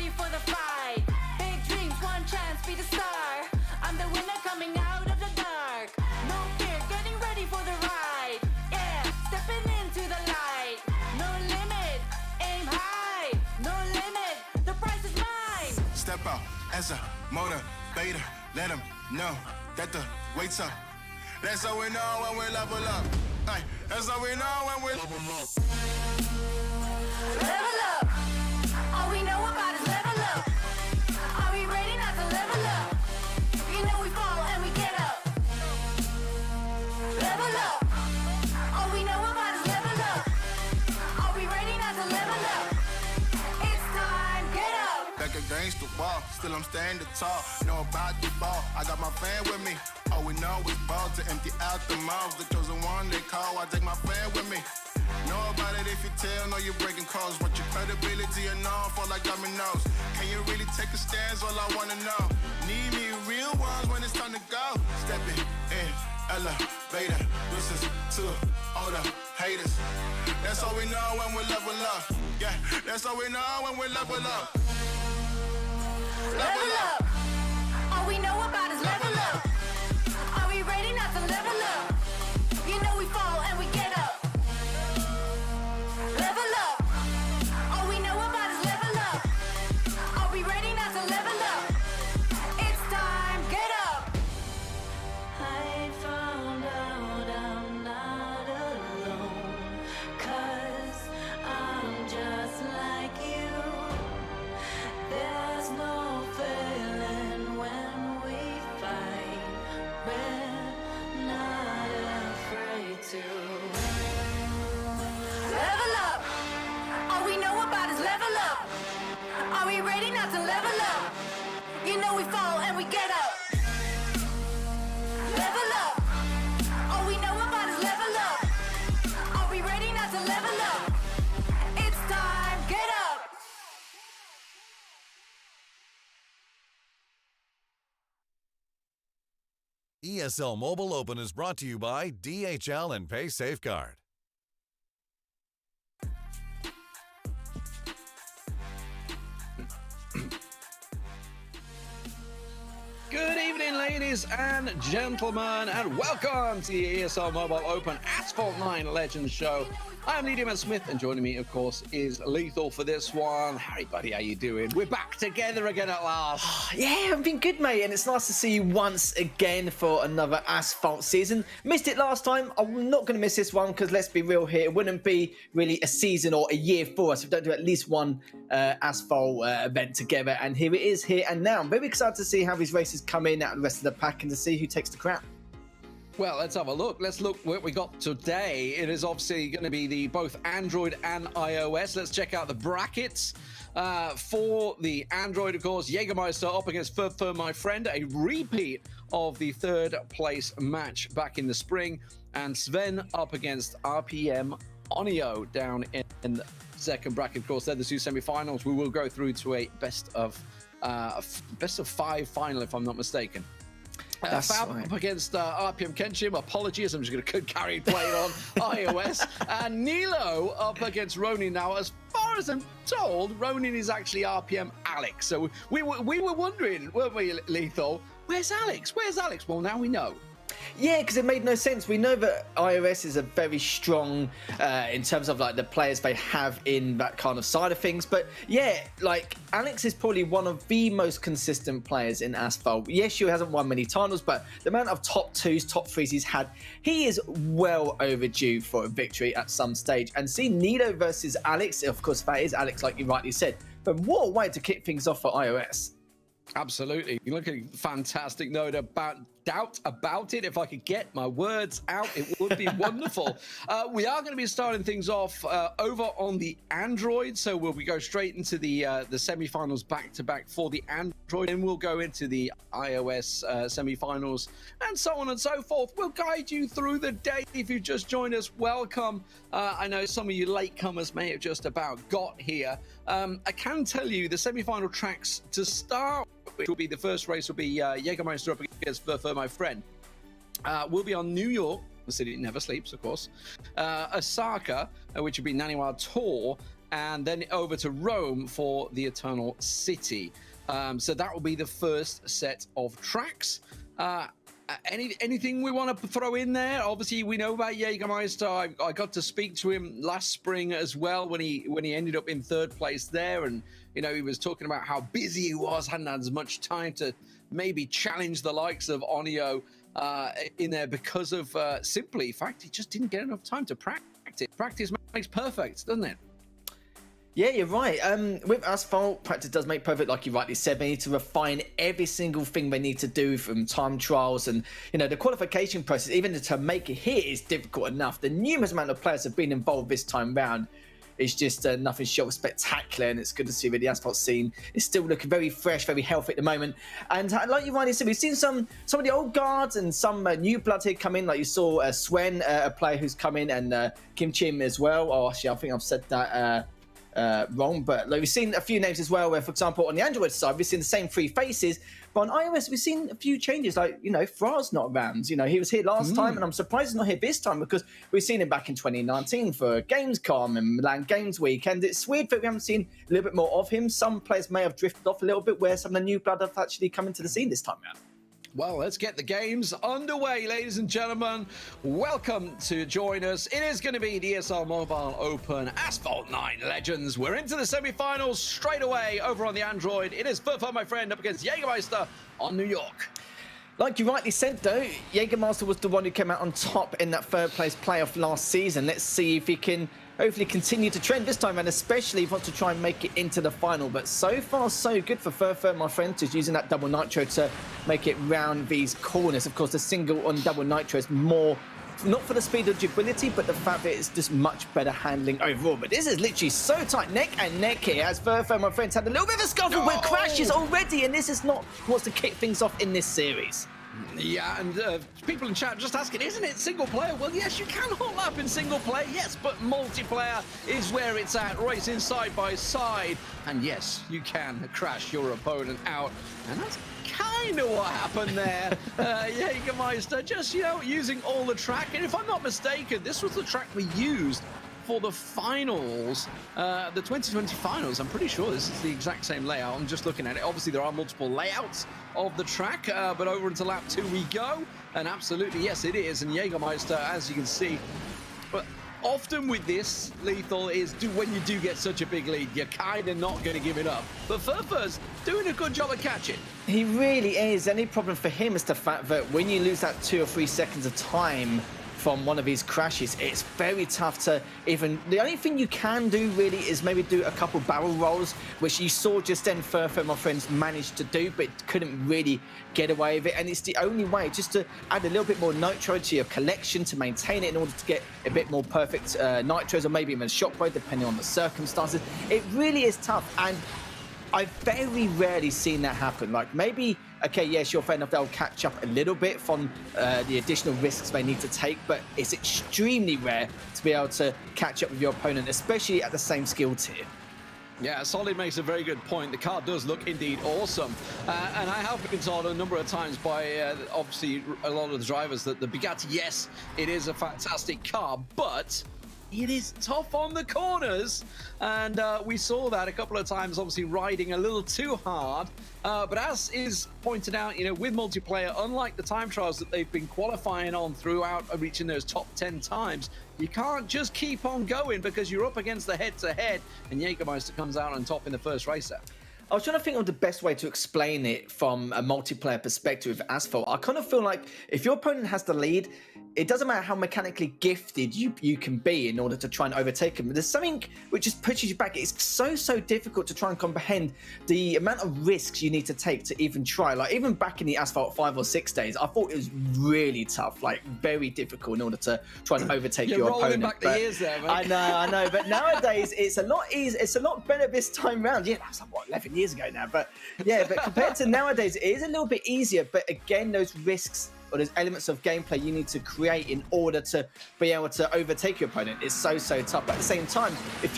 ready for the fight. Big dreams, one chance, be the star. I'm the winner coming out of the dark. No fear, getting ready for the ride. Yeah, stepping into the light. No limit, aim high. No limit, the price is mine. Step out as a motivator. Let them know that the weight's up. That's how we know when we level up. Ay, that's how we know when we level up. Level up. All we know about is level up. Are we ready not to level up? You know we fall and we get up. Level up. All we know about is level up. Are we ready not to level up? It's time, get up. Back against the wall, still I'm standing tall. Know about the ball, I got my fan with me. All we know is ball to empty out the mouths. The chosen one they call, I take my fan with me. Know about it if you tell, know you're breaking codes. What your credibility and all fall like dominoes. Can you really take a stance? All I wanna know. Need me real ones when it's time to go. Stepping in, elevator. This is to all the haters. That's all we know when we level up. Yeah, that's all we know when we level up. Level up. All we know about is level up. Are we ready not to level up? You know we fall and we get up. Level up. All we know about is level up. Are we ready not to level up? It's time, get up. I found out I'm not alone. 'Cause I'm just like you. There's no failing when we fight. We're not afraid to. Level up. All we know about is level up. Are we ready not to level up? You know we fall and we get up. Level up. All we know about is level up. Are we ready not to level up? It's time, get up. ESL Mobile Open is brought to you by DHL and Pay Safeguard. Good evening, ladies and gentlemen, and welcome to the ESL Mobile Open Asphalt 9 Legends Show. I'm Liam Smith, and joining me, of course, is Lethal for this one. Harry, buddy, how you doing? We're back together again at last. Yeah, I've been good, mate, and it's nice to see you once again for another Asphalt season. Missed it last time. I'm not going to miss this one because, let's be real here, it wouldn't be really a season or a year for us if we don't do at least one Asphalt event together. And here it is, here and now. I'm very excited to see how these races come in out of the rest of the pack and to see who takes the crown. Well, let's have a look. Let's look what we got today. It is obviously going to be the both Android and iOS. Let's check out the brackets. For the Android, of course, Jägermeister up against Fur My Friend, a repeat of the third place match back in the spring, and Sven up against RPM Onio down in the second bracket. Of course, they're the two semi-finals. We will go through to a best of 5 final, if I'm not mistaken. Fab right. up against RPM Kenshin. Apologies, I'm just going to carry play on iOS. And Nilo up against Ronin. Now, as far as I'm told, Ronin is actually RPM Alex. So we were wondering, weren't we, Lethal? Where's Alex? Where's Alex? Well, now we know. Yeah, because it made no sense. We know that iOS is a very strong in terms of like the players they have in that kind of side of things. But yeah, like Alex is probably one of the most consistent players in Asphalt. Yes, she hasn't won many titles, but the amount of top 2s, top 3s he's had, he is well overdue for a victory at some stage. And seeing Nido versus Alex, of course, that is Alex, like you rightly said. But what a way to kick things off for iOS. Absolutely. You're looking fantastic. No doubt about it. If I could get my words out, it would be wonderful. We are going to be starting things off over on the Android. So we'll go straight into the semi-finals back-to-back for the Android. And we'll go into the iOS semi-finals and so on and so forth. We'll guide you through the day. If you've just joined us, welcome. I know some of you latecomers may have just about got here. I can tell you the semi-final tracks to start, which will be the first race, will be Jägermeister up against Fur My Friend. We'll be on New York, the city that never sleeps, of course. Osaka, which will be Naniwa Tor, and then over to Rome for the Eternal City. So that will be the first set of tracks. Anything we want to throw in there? Obviously, we know about Jägermeister. I got to speak to him last spring as well when he ended up in third place there, and he was talking about how busy he was, hadn't had as much time to maybe challenge the likes of Onio in there because of simply fact he just didn't get enough time to practice. Practice makes perfect, doesn't it? Yeah, you're right. With Asphalt, practice does make perfect, like you rightly said. They need to refine every single thing they need to do from time trials and, the qualification process, even to make it here is difficult enough. The numerous amount of players have been involved this time round is just nothing short of spectacular, and it's good to see that the Asphalt scene is still looking very fresh, very healthy at the moment. And like you rightly said, we've seen some of the old guards and some new blood here come in, like you saw Swen, a player who's come in, and Kim Chim as well. Oh, actually, I think I've said that wrong, but we've seen a few names as well where, for example, on the Android side we've seen the same three faces, but on iOS we've seen a few changes, like Fra's not around. He was here last time, and I'm surprised he's not here this time because we've seen him back in 2019 for Gamescom and Milan Games Week, and it's weird that we haven't seen a little bit more of him. Some players may have drifted off a little bit where some of the new blood have actually come into the scene this time around. Well, let's get the games underway, ladies and gentlemen. Welcome to join us. It is going to be the ESL Mobile Open Asphalt 9 Legends. We're into the semi-finals straight away over on the Android. It is Furfur, my friend, up against Jägermeister on New York. Like you rightly said, though, Jägermeister was the one who came out on top in that third place playoff last season. Let's see if he can hopefully continue to trend this time, and especially if he wants to try and make it into the final. But so far, so good for Furfur, my friend, just using that double nitro to make it round these corners. Of course, the single on double nitro is more, not for the speed or durability, but the fact that it's just much better handling overall. But this is literally so tight, neck and neck here, as Furfur, my friends, had a little bit of a scuffle with crashes already, and this is not what's to kick things off in this series. Yeah, and people in chat just asking, isn't it single player? Well, yes, you can hold up in single player, yes, but multiplayer is where it's at, racing side by side. And yes, you can crash your opponent out, and that's kind of what happened there. Jägermeister just, using all the track, and if I'm not mistaken, this was the track we used for the finals, the 2020 finals. I'm pretty sure this is the exact same layout. I'm just looking at it. Obviously, there are multiple layouts of the track, but over into lap 2 we go. And absolutely, yes, it is. And Jägermeister, as you can see, but often with this, Lethal, is when you do get such a big lead, you're kind of not going to give it up. But Furfur's doing a good job of catching. He really is. The only problem for him is the fact that when you lose that 2 or 3 seconds of time from one of these crashes, it's very tough to even... The only thing you can do really is maybe do a couple barrel rolls, which you saw just then Furfur, my friends, managed to do, but couldn't really get away with it. And it's the only way, just to add a little bit more nitro to your collection to maintain it in order to get a bit more perfect nitros, or maybe even shockwave, depending on the circumstances. It really is tough, and I've very rarely seen that happen. Like, maybe, okay, yes, you're fair enough, they'll catch up a little bit from the additional risks they need to take, but it's extremely rare to be able to catch up with your opponent, especially at the same skill tier. Yeah, Solid makes a very good point. The car does look indeed awesome. And I have been told a number of times by, obviously, a lot of the drivers that the Bugatti, yes, it is a fantastic car, but it is tough on the corners, and we saw that a couple of times, obviously riding a little too hard. But as is pointed out, with multiplayer, unlike the time trials that they've been qualifying on throughout, reaching those top 10 times, you can't just keep on going because you're up against the head-to-head, and Jägermeister comes out on top in the first race there. I was trying to think of the best way to explain it from a multiplayer perspective with Asphalt. I kind of feel like if your opponent has the lead, it doesn't matter how mechanically gifted you can be in order to try and overtake them. There's something which just pushes you back. It's so difficult to try and comprehend the amount of risks you need to take to even try. Like, even back in the Asphalt 5 or 6 days, I thought it was really tough, like very difficult in order to try and overtake your opponent. You're rolling back the years there, mate. I know. But nowadays, it's a lot easier. It's a lot better this time round. Yeah, that's like, what, 11 years ago now. But yeah, but compared to nowadays, it is a little bit easier. But again, those risks or there's elements of gameplay you need to create in order to be able to overtake your opponent. It's so tough. But at the same time, if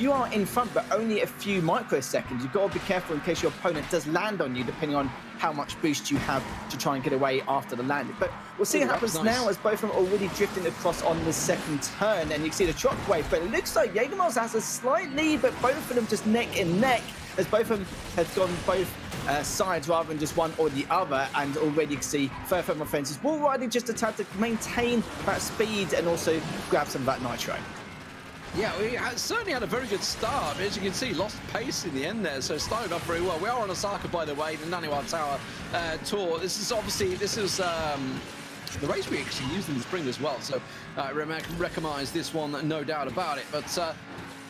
you are in front but only a few microseconds, you've got to be careful in case your opponent does land on you, depending on how much boost you have to try and get away after the landing. But we'll see what happens now, as both of them are already drifting across on the second turn, and you can see the shockwave. But it looks like Jägermeister has a slight lead, but both of them just neck and neck, as both of them have gone both sides rather than just one or the other. And already you can see Furfur, my friends, is wall riding just a tad to maintain that speed and also grab some of that nitro. Yeah, we certainly had a very good start. As you can see, lost pace in the end there, so started off very well. We are on Osaka, by the way, the Naniwa Tower tour. This is the race we actually used in the spring as well, so I recognise this one, no doubt about it. But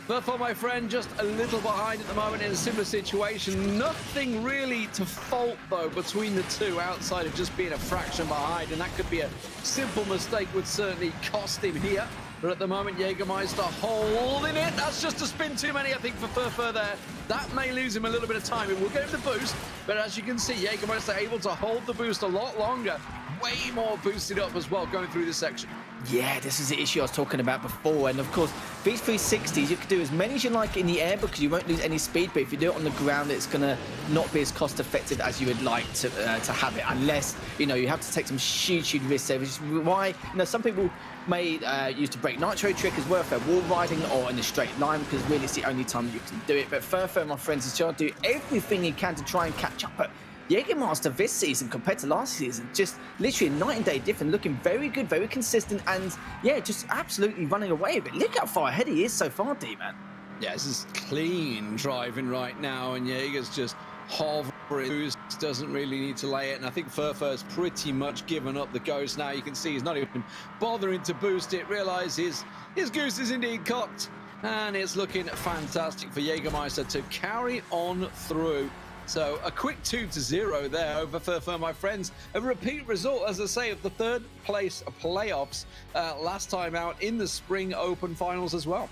Furfur, my friend, just a little behind at the moment in a similar situation. Nothing really to fault, though, between the two outside of just being a fraction behind, and that could be a simple mistake, would certainly cost him here. But at the moment, Jägermeister holding it. That's just a spin too many, I think, for Furfur there. That may lose him a little bit of time. It will give him the boost, but as you can see, Jägermeister able to hold the boost a lot longer. Way more boosted up as well going through this section. Yeah, this is the issue I was talking about before. And of course, these 360s, you can do as many as you like in the air because you won't lose any speed. But if you do it on the ground, it's going to not be as cost effective as you would like to have it, unless, you know, you have to take some huge risks there, which is why, you know, some people may use the break nitro trick as well if they're wall riding or in a straight line, because really it's the only time you can do it. But Furfur, my friends, is trying to do everything he can to try and catch up. But Jägermeister this season compared to last season, just literally night and day different, looking very good, very consistent, and yeah, just absolutely running away with it. Look how far ahead he is so far, D-Man. Yeah, this is clean driving right now, and Jäger's just hovering, doesn't really need to lay it, and I think Furfur's pretty much given up the ghost now. You can see he's not even bothering to boost it, realizes his goose is indeed cocked, and it's looking fantastic for Jägermeister to carry on through. So a quick 2-0 there over Furfur, my friends. A repeat result, as I say, of the third place playoffs last time out in the Spring Open finals as well.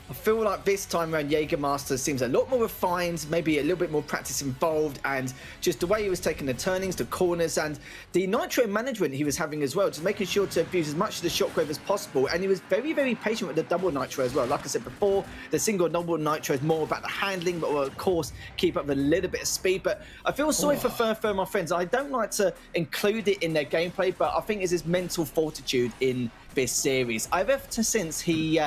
I feel like this time around Jägermeister seems a lot more refined, maybe a little bit more practice involved, and just the way he was taking the turnings, the corners, and the nitro management he was having as well, just making sure to abuse as much of the shockwave as possible. And he was very patient with the double nitro as well. Like I said before, the single double nitro is more about the handling, but will of course keep up with a little bit of speed. But I feel sorry for Furfur, my friends. I don't like to include it in their gameplay, but I think it's his mental fortitude in this series. Ever since he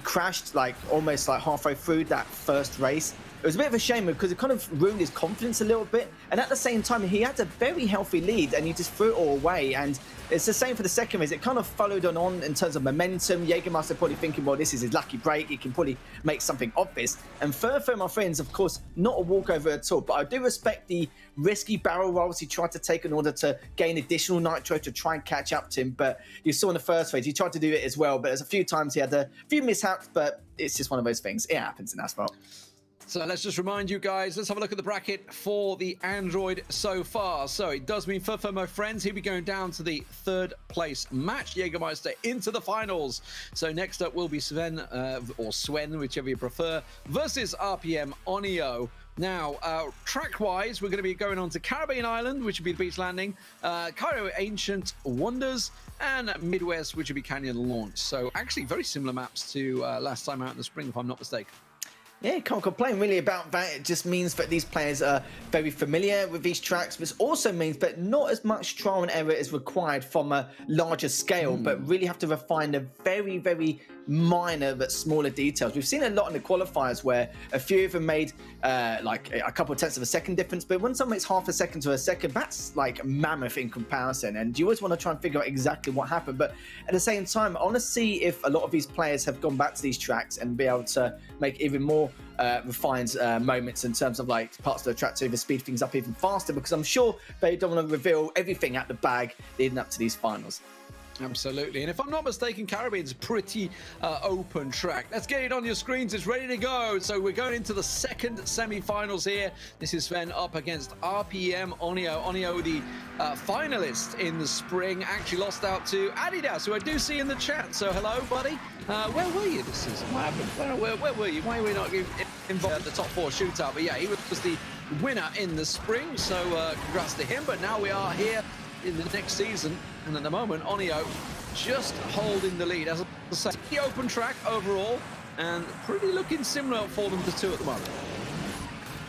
crashed almost halfway through that first race. It was a bit of a shame because it kind of ruined his confidence a little bit. And at the same time, he had a very healthy lead and he just threw it all away. And it's the same for the second race. It kind of followed on in terms of momentum. Jägermeister probably thinking, well, this is his lucky break. He can probably make something of this. And Furfur, my friends, of course, not a walkover at all. But I do respect the risky barrel rolls he tried to take in order to gain additional nitro to try and catch up to him. But you saw in the first race, he tried to do it as well. But there's a few times he had a few mishaps, but it's just one of those things. It happens in Asphalt. So let's just remind you guys, let's have a look at the bracket for the Android so far. So it does mean Furfur, my friends, he'll be going down to the third place match. Jägermeister into the finals. So next up will be Sven, or Swen, whichever you prefer, versus RPM Onio. Now, track-wise, we're going to be going on to Caribbean Island, which will be the beach landing, Cairo Ancient Wonders, and Midwest, which will be Canyon Launch. So actually very similar maps to last time out in the spring, if I'm not mistaken. Yeah, can't complain really about that. It just means that these players are very familiar with these tracks, but it also means that not as much trial and error is required from a larger scale, but really have to refine the very minor but smaller details. We've seen a lot in the qualifiers where a few of them made like a couple of tenths of a second difference, but when someone makes half a second to a second, that's like mammoth in comparison, and you always want to try and figure out exactly what happened. But at the same time, I want to see if a lot of these players have gone back to these tracks and be able to make even more refined moments in terms of like parts of the track to even speed things up even faster, because I'm sure they don't want to reveal everything at the bag leading up to these finals. Absolutely. And if I'm not mistaken, Caribbean's a pretty open track. Let's get it on your screens. It's ready to go. So we're going into the second semi-finals here. This is Sven up against RPM Onio. Onio, the finalist in the spring, actually lost out to Adidas, who I do see in the chat. So hello, buddy. Where were you this season? What happened? Where were you? Why were you not involved in the top four shootout? But yeah, he was the winner in the spring. So congrats to him. But now we are here in the next season. And at the moment, Onio just holding the lead. As I say, the open track overall, and pretty looking similar for them, the two at the moment.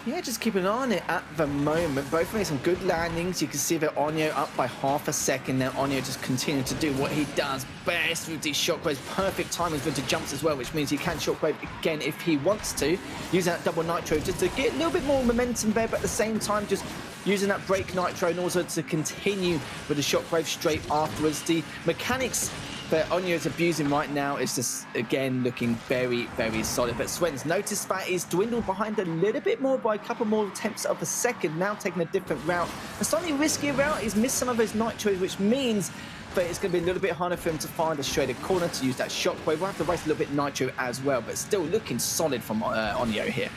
Yeah, just keep an eye on it at the moment. Both made some good landings. You can see that Onio up by half a second. Now Onio just continuing to do what he does best with these shockwaves. Perfect timing for the jumps as well, which means he can shockwave again if he wants to. Using that double nitro just to get a little bit more momentum there, but at the same time just using that break nitro and also to continue with the shockwave straight afterwards. The mechanics that Onio is abusing right now is just, again, looking very, very solid. But Sven's noticed that he's dwindled behind a little bit more by a couple more tenths of a second, now taking a different route. A slightly riskier route. He's missed some of his nitros, which means that it's going to be a little bit harder for him to find a straighter corner to use that shockwave. We'll have to waste a little bit nitro as well, but still looking solid from Onio here.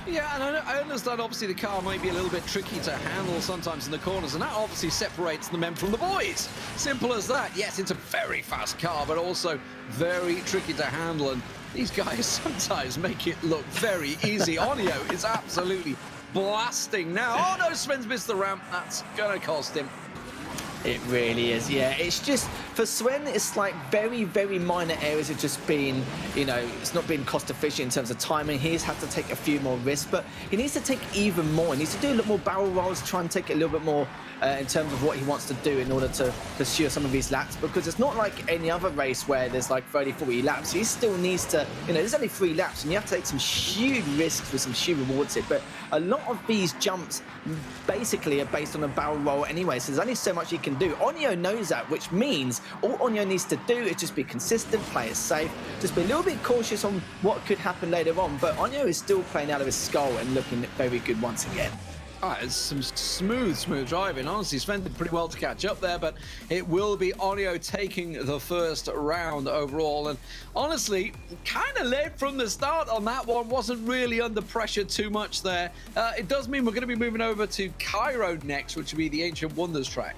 Yeah, and I understand, obviously, the car might be a little bit tricky to handle sometimes in the corners, and that obviously separates the men from the boys. Simple as that. Yes, it's a very fast car, but also very tricky to handle, and these guys sometimes make it look very easy. Onio is absolutely blasting now. Oh, no, Sven's missed the ramp. That's going to cost him. It really is, yeah. It's just, for Sven, it's like very, very minor areas have just been, you know, it's not been cost efficient in terms of timing. He's had to take a few more risks, but he needs to take even more. He needs to do a little more barrel rolls, try and take it a little bit more in terms of what he wants to do in order to pursue some of these laps, because it's not like any other race where there's like 30, 40 laps. He still needs to, you know, there's only 3 laps and you have to take some huge risks with some huge rewards here. But a lot of these jumps basically are based on a barrel roll anyway, so there's only so much he can do. Onio knows that, which means all Onio needs to do is just be consistent, play it safe, just be a little bit cautious on what could happen later on. But Onio is still playing out of his skull and looking very good once again. It's some smooth driving. Honestly, Sven did pretty well to catch up there, but it will be Onio taking the first round overall. And honestly, kind of led from the start on that one. Wasn't really under pressure too much there. It does mean we're going to be moving over to Cairo next, which will be the Ancient Wonders track.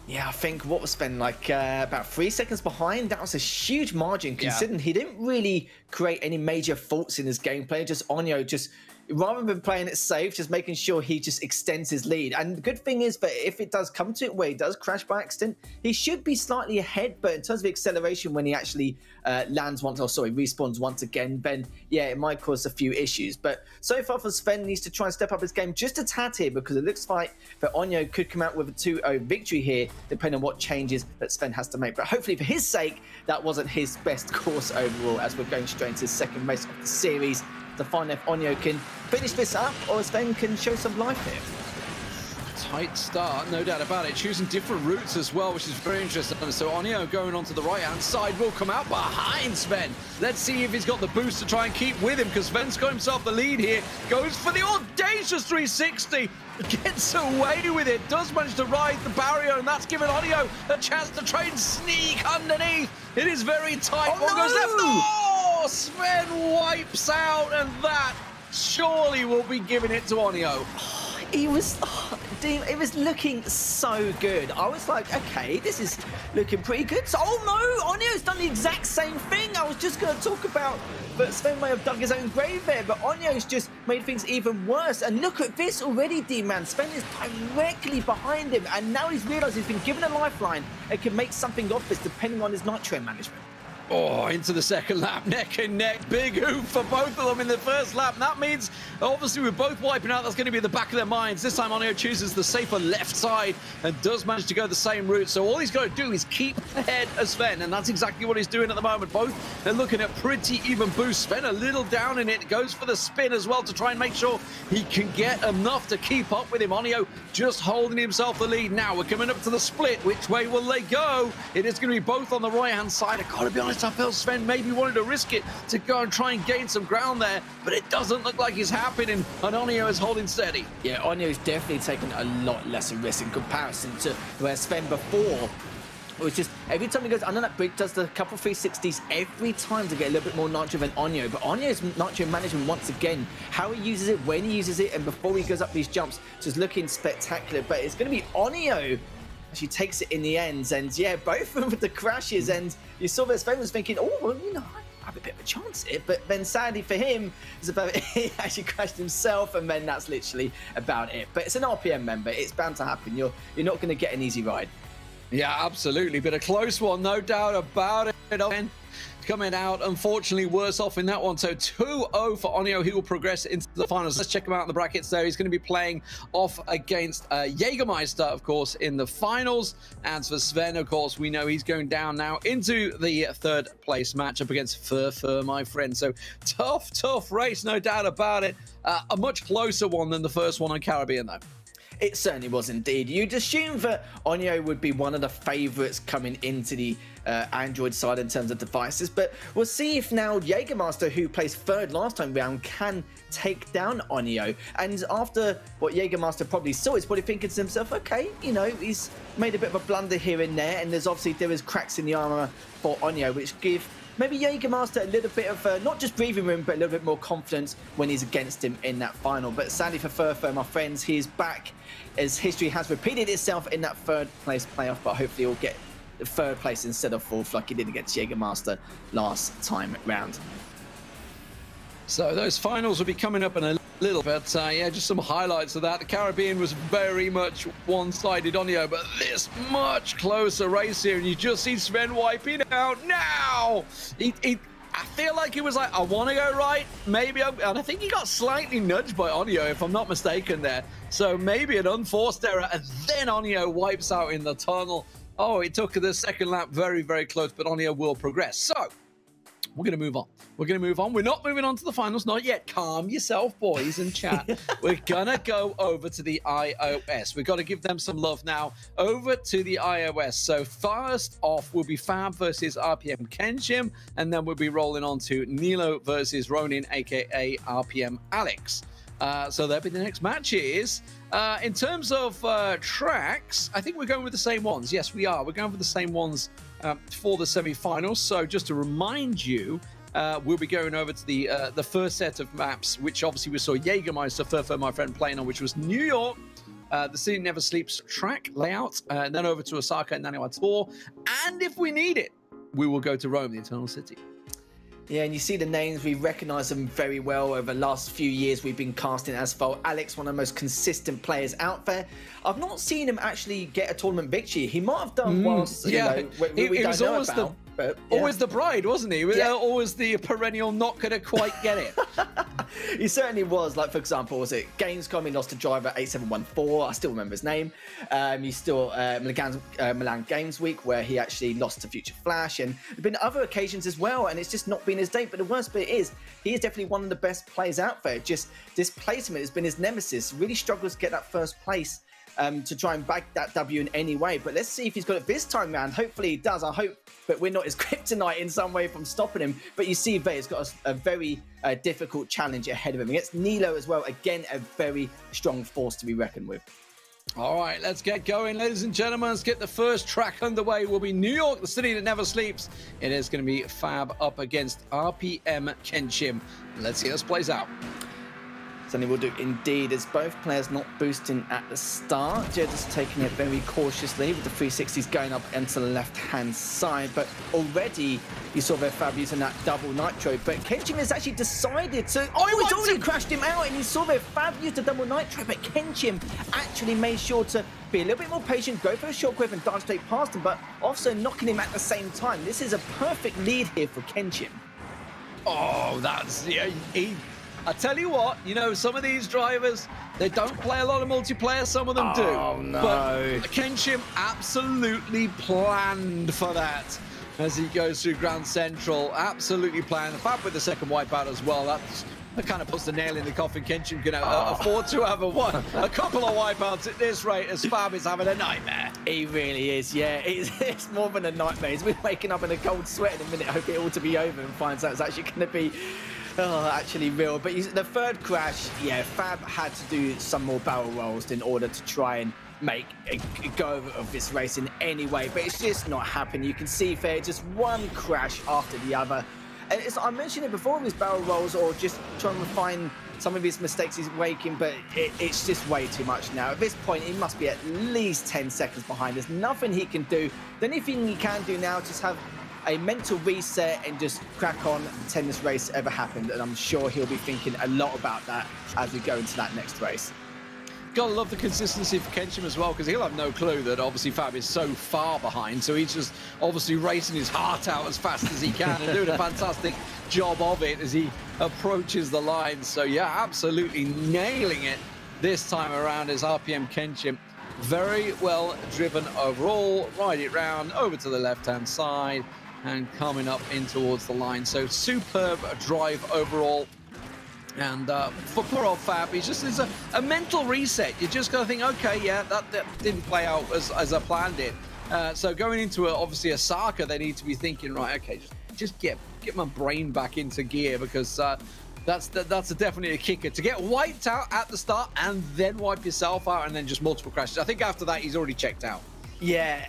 Yeah, I think what was Sven, like about 3 seconds behind. That was a huge margin, considering he didn't really create any major faults in his gameplay. Just Onio just, rather than playing it safe, just making sure he just extends his lead. And the good thing is that if it does come to it where he does crash by accident, he should be slightly ahead. But in terms of acceleration, when he actually respawns once again, then yeah, it might cause a few issues. But so far for Sven, needs to try and step up his game just a tad here, because it looks like that Onio could come out with a 2-0 victory here, depending on what changes that Sven has to make. But hopefully for his sake, that wasn't his best course overall, as we're going straight into the second race of the series to find if Onio can finish this up or Sven can show some life here. Tight start, no doubt about it. Choosing different routes as well, which is very interesting. So Onio going onto the right-hand side will come out behind Sven. Let's see if he's got the boost to try and keep with him, because Sven's got himself the lead here. Goes for the audacious 360. Gets away with it. Does manage to ride the barrier, and that's given Onio a chance to try and sneak underneath. It is very tight. Oh, One goes left. Oh, Sven wipes out, and that surely will be giving it to Onio. He was, it was looking so good. I was like, okay, this is looking pretty good. So, oh no, Onio's done the exact same thing. I was just going to talk about, but Sven may have dug his own grave there, but Onio's just made things even worse. And look at this already, D-Man. Sven is directly behind him, and now he's realised he's been given a lifeline and can make something of this depending on his nitro management. Oh, into the second lap, neck and neck. Big oof for both of them in the first lap. And that means, obviously, we're both wiping out. That's going to be in the back of their minds. This time, Onio chooses the safer left side and does manage to go the same route. So all he's got to do is keep ahead of Sven, and that's exactly what he's doing at the moment. Both, they're looking at pretty even boost. Sven a little down in it. Goes for the spin as well to try and make sure he can get enough to keep up with him. Onio just holding himself the lead. Now we're coming up to the split. Which way will they go? It is going to be both on the right-hand side. I've got to be honest, I felt Sven maybe wanted to risk it to go and try and gain some ground there, but it doesn't look like it's happening, and Onio is holding steady. Yeah, Onio is definitely taking a lot less risk in comparison to where Sven before. It was just every time he goes under that bridge, does the couple 360s every time to get a little bit more nitro than Onio. But Onio's nitro management, once again, how he uses it, when he uses it, and before he goes up these jumps, just looking spectacular. But it's going to be Onio. She takes it in the ends, and yeah, both of them with the crashes, and you saw that Sven was thinking, oh, well, you know, have a bit of a chance here. But then sadly for him, he actually crashed himself, and then that's literally about it. But it's an RPM member. It's bound to happen. You're not going to get an easy ride. Yeah, absolutely. But a close one, no doubt about it. Coming out, unfortunately, worse off in that one. So 2-0 for Onyo. He will progress into the finals. Let's check him out in the brackets there. He's going to be playing off against Jägermeister, of course, in the finals. And for Sven, of course, we know he's going down now into the third place matchup against Fur, my friend. So tough race, no doubt about it. A much closer one than the first one on Caribbean, though. It certainly was indeed. You'd assume that Onyo would be one of the favourites coming into the Android side in terms of devices, but we'll see if now Jägermeister, who placed third last time round, can take down Onyo. And after what Jägermeister probably saw, he's probably thinking to himself, okay, you know, he's made a bit of a blunder here and there, and there is cracks in the armour for Onyo, which give maybe Jägermeister a little bit of not just breathing room, but a little bit more confidence when he's against him in that final. But sadly for Furfur, my friends, he is back as history has repeated itself in that third place playoff, but hopefully he'll get the third place instead of fourth like he did against Jägermeister last time round. So those finals will be coming up in a little bit. Yeah, just some highlights of that. The Caribbean was very much one-sided on you, but this much closer race here, and you just see Sven wiping out now. I feel like he was like, I want to go right, maybe, and I think he got slightly nudged by Onyo, if I'm not mistaken there. So maybe an unforced error, and then Onyo wipes out in the tunnel. Oh, it took the second lap very, very close, but Onyo will progress. So we're going to move on. We're not moving on to the finals, not yet. Calm yourself, boys, and chat. We're going to go over to the iOS. We've got to give them some love now. Over to the iOS. So first off will be Fab versus RPM Kenshim, and then we'll be rolling on to Nilo versus Ronin, a.k.a. RPM Alex. So that'll be the next matches. In terms of tracks, I think we're going with the same ones. Yes, we are. We're going with the same ones for the semi-finals. So just to remind you, we'll be going over to the first set of maps, which obviously we saw Jägermeister, Furfur, my friend, playing on, which was New York, the City Never Sleeps track layout, and then over to Osaka and Naniwa. And if we need it, we will go to Rome, the Eternal City. Yeah, and you see the names, we recognise them very well. Over the last few years, we've been casting ASPHALT. Alex, one of the most consistent players out there. I've not seen him actually get a tournament victory. He might have done whilst, you know, we don't know about. But, yeah. Always the bride, wasn't he? Yeah. Always the perennial not going to quite get it. He certainly was. Like, for example, was it Gamescom? He lost to Driver 8714. I still remember his name. He's still Milan Games Week, where he actually lost to Future Flash. And there have been other occasions as well, and it's just not been his day. But the worst bit is, he is definitely one of the best players out there. Just this placement has been his nemesis. Really struggles to get that first place. To try and bag that W in any way. But let's see if he's got it this time round. Hopefully he does. I hope that we're not his kryptonite in some way from stopping him. But you see there, he's got a very difficult challenge ahead of him. Against Nilo as well. Again, a very strong force to be reckoned with. All right, let's get going, ladies and gentlemen. Let's get the first track underway. Will be New York, the city that never sleeps. It is going to be Fab up against RPM Kenshim. Let's see how this plays out. Certainly will do indeed, as both players not boosting at the start. Jed is taking it very cautiously with the 360s going up into the left-hand side. But already you saw their Fab using that double nitro. But Kenshim has actually decided to... Oh, he's already crashed him out, and you saw their Fab use the double nitro. But Kenshim actually made sure to be a little bit more patient, go for a shockwave and dive straight past him, but also knocking him at the same time. This is a perfect lead here for Kenshim. Oh, that's... Yeah, I tell you what, you know, some of these drivers, they don't play a lot of multiplayer, some of them do. Oh, no. But Kenshim absolutely planned for that as he goes through Grand Central. Absolutely planned. Fab with the second wipeout as well. That kind of puts the nail in the coffin. Kenshim can afford to have a couple of wipeouts at this rate, as Fab is having a nightmare. He really is, yeah. It's more than a nightmare. He's been waking up in a cold sweat in a minute, hoping it all to be over, and finds out it's actually going to be... Oh, actually real. But the third crash, yeah, Fab had to do some more barrel rolls in order to try and make a go of this race in any way. But it's just not happening. You can see there, just one crash after the other. And I mentioned it before, his barrel rolls, or just trying to refine some of his mistakes he's making, but it's just way too much now. At this point, he must be at least 10 seconds behind. There's nothing he can do. The only thing he can do now is just have a mental reset and just crack on, pretend this race ever happened. And I'm sure he'll be thinking a lot about that as we go into that next race. Gotta love the consistency for Kenshim as well, because he'll have no clue that obviously Fab is so far behind. So he's just obviously racing his heart out as fast as he can and doing a fantastic job of it as he approaches the line. So yeah, absolutely nailing it this time around as RPM Kenshim. Very well driven overall. Ride it round over to the left-hand side and coming up in towards the line. So superb drive overall. And for poor old Fab, it's a mental reset. You just got to think, okay, yeah, that didn't play out as I planned it. So going into obviously a Saka, they need to be thinking, right, okay, just get my brain back into gear, because that's definitely a kicker. To get wiped out at the start and then wipe yourself out and then just multiple crashes. I think after that, he's already checked out. Yeah,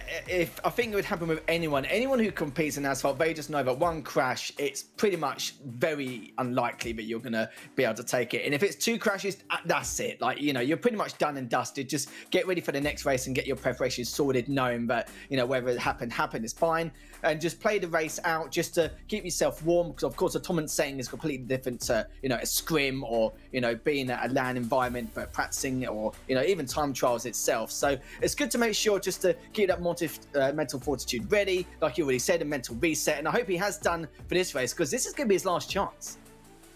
I think it would happen with anyone who competes in asphalt. They just know that one crash, it's pretty much very unlikely that you're gonna be able to take it. And if it's 2 crashes, that's it. Like, you know, you're pretty much done and dusted. Just get ready for the next race and get your preparation sorted, knowing that, you know, whether it happened is fine. And just play the race out just to keep yourself warm, because of course a tournament setting is completely different to, you know, a scrim or, you know, being at a LAN environment for practicing, or, you know, even time trials itself. So it's good to make sure just to keep that mental fortitude ready, like you already said, a mental reset. And I hope he has done for this race, because this is going to be his last chance.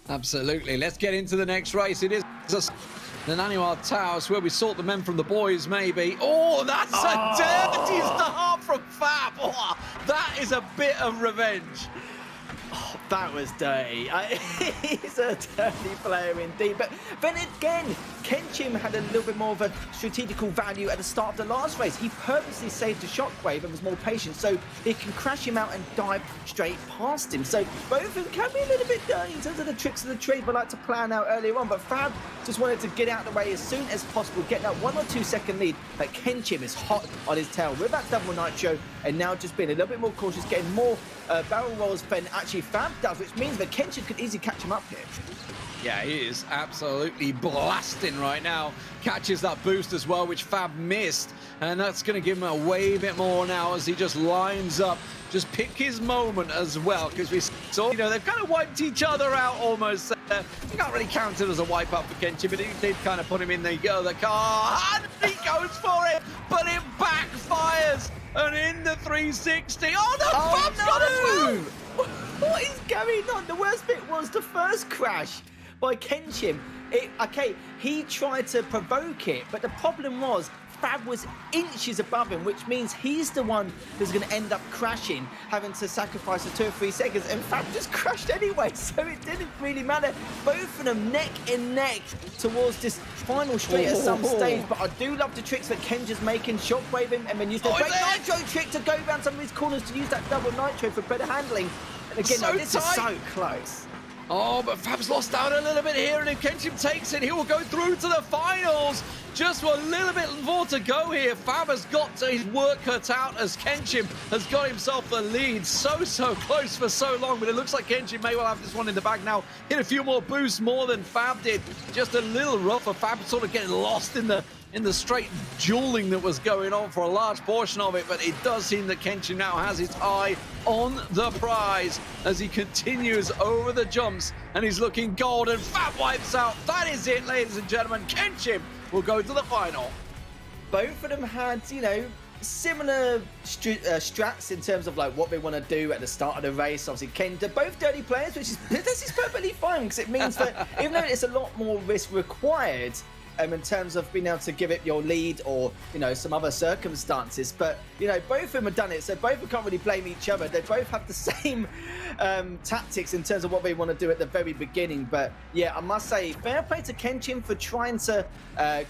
Absolutely. Let's get into the next race. It is the Naniwar Towers, where we sort the men from the boys, maybe. Oh, that's a dirty start from Fab. Oh, that is a bit of revenge. Oh, that was dirty. He's a dirty player indeed. But then again, Kenshim had a little bit more of a strategical value at the start of the last race. He purposely saved the shockwave and was more patient, so he can crash him out and dive straight past him. So both of them can be a little bit dirty in terms of the tricks of the trade we like to plan out earlier on. But Fab just wanted to get out of the way as soon as possible, get that 1 or 2 second lead. But Kenshim is hot on his tail with that double nitro, and now just being a little bit more cautious, getting more barrel rolls than actually Fab does, which means that Kenshim could easily catch him up here. Yeah, he is absolutely blasting right now. Catches that boost as well, which Fab missed. And that's going to give him a way bit more now as he just lines up. Just pick his moment as well, because we saw, you know, they've kind of wiped each other out almost. You can't really count it as a wipe up for Kenshim, but he did kind of put him in the car. And he goes for it, but it backfires. And in the 360. Oh, no, Fab's got as well. What is going on? The worst bit was the first crash by Kenshim. Okay, he tried to provoke it, but the problem was Fab was inches above him, which means he's the one who's going to end up crashing, having to sacrifice the 2 or 3 seconds, and Fab just crashed anyway, so it didn't really matter. Both of them neck and neck towards this final straight at some stage, but I do love the tricks that Kenja's making, shockwave him, and then use the great nitro trick to go around some of these corners to use that double nitro for better handling. And again, so this is so close. Oh, but Fab's lost out a little bit here, and if Kenshim takes it, he will go through to the finals. Just a little bit more to go here. Fab has got his work cut out as Kenshim has got himself the lead. So close for so long, but it looks like Kenshim may well have this one in the bag now. Hit a few more boosts more than Fab did. Just a little rough for Fab, sort of getting lost in the straight dueling that was going on for a large portion of it, but it does seem that Kenshim now has his eye on the prize as he continues over the jumps, and he's looking golden. Fab wipes out. That is it, ladies and gentlemen. Kenshim will go to the final. Both of them had, you know, similar strats in terms of like what they want to do at the start of the race. Obviously, they're both dirty players, which is this is perfectly fine, because it means that even though it's a lot more risk required in terms of being able to give it your lead or, you know, some other circumstances, but, you know, both of them have done it, so both of them can't really blame each other. They both have the same tactics in terms of what they want to do at the very beginning. But yeah, I must say, fair play to Kenshim for trying to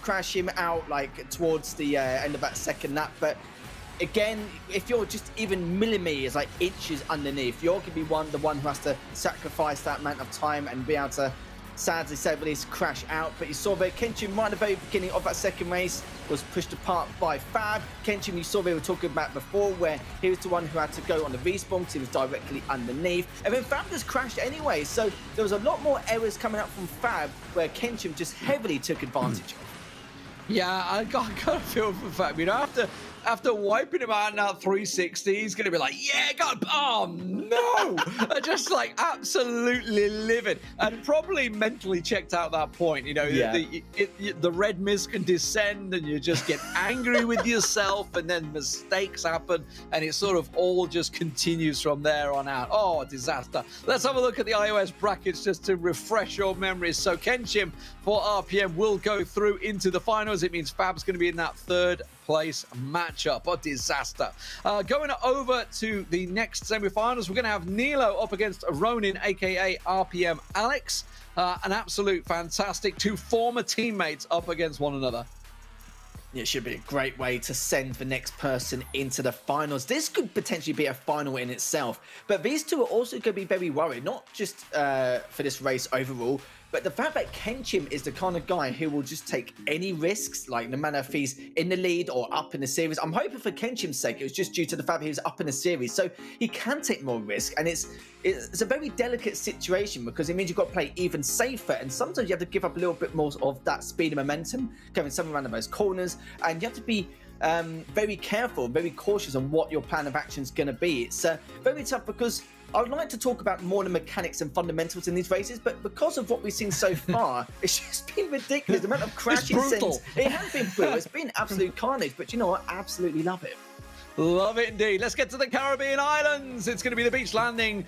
crash him out like towards the end of that second lap. But again, if you're just even millimeters, like inches underneath, you're going to be the one who has to sacrifice that amount of time and be able to, sadly say, at least crash out. But you saw that Kenshim right at the very beginning of that second race was pushed apart by Fab. Kenshim, you saw they were talking about before, where he was the one who had to go on the respawn because he was directly underneath. And then Fab just crashed anyway. So there was a lot more errors coming up from Fab, where Kenshim just heavily took advantage of. Yeah, I got to feel for Fab. You know, after after wiping him out in that 360, he's going to be like, yeah, God, oh no! Just like absolutely livid and probably mentally checked out that point. You know, the red mist can descend and you just get angry with yourself, and then mistakes happen, and it sort of all just continues from there on out. Oh, disaster. Let's have a look at the iOS brackets just to refresh your memories. So Kenshim for RPM will go through into the finals. It means Fab's going to be in that third place matchup. A disaster. Going over to the next semi-finals, we're going to have Nilo up against Ronin, aka RPM Alex. An absolute fantastic two former teammates up against one another. It should be a great way to send the next person into the finals. This could potentially be a final in itself, but these two are also going to be very worried, not just for this race overall, but the fact that Kenshim is the kind of guy who will just take any risks, like no matter if he's in the lead or up in the series. I'm hoping for Kenshim's sake, it was just due to the fact that he was up in the series, so he can take more risk, and it's a very delicate situation because it means you've got to play even safer, and sometimes you have to give up a little bit more of that speed and momentum, going somewhere around those corners, and you have to be very careful, very cautious on what your plan of action is going to be. It's very tough because I would like to talk about more the mechanics and fundamentals in these races, but because of what we've seen so far, it's just been ridiculous. The amount of crashes since it has been brutal. It's been absolute carnage, but you know what? I absolutely love it. Love it indeed. Let's get to the Caribbean islands. It's going to be the beach landing,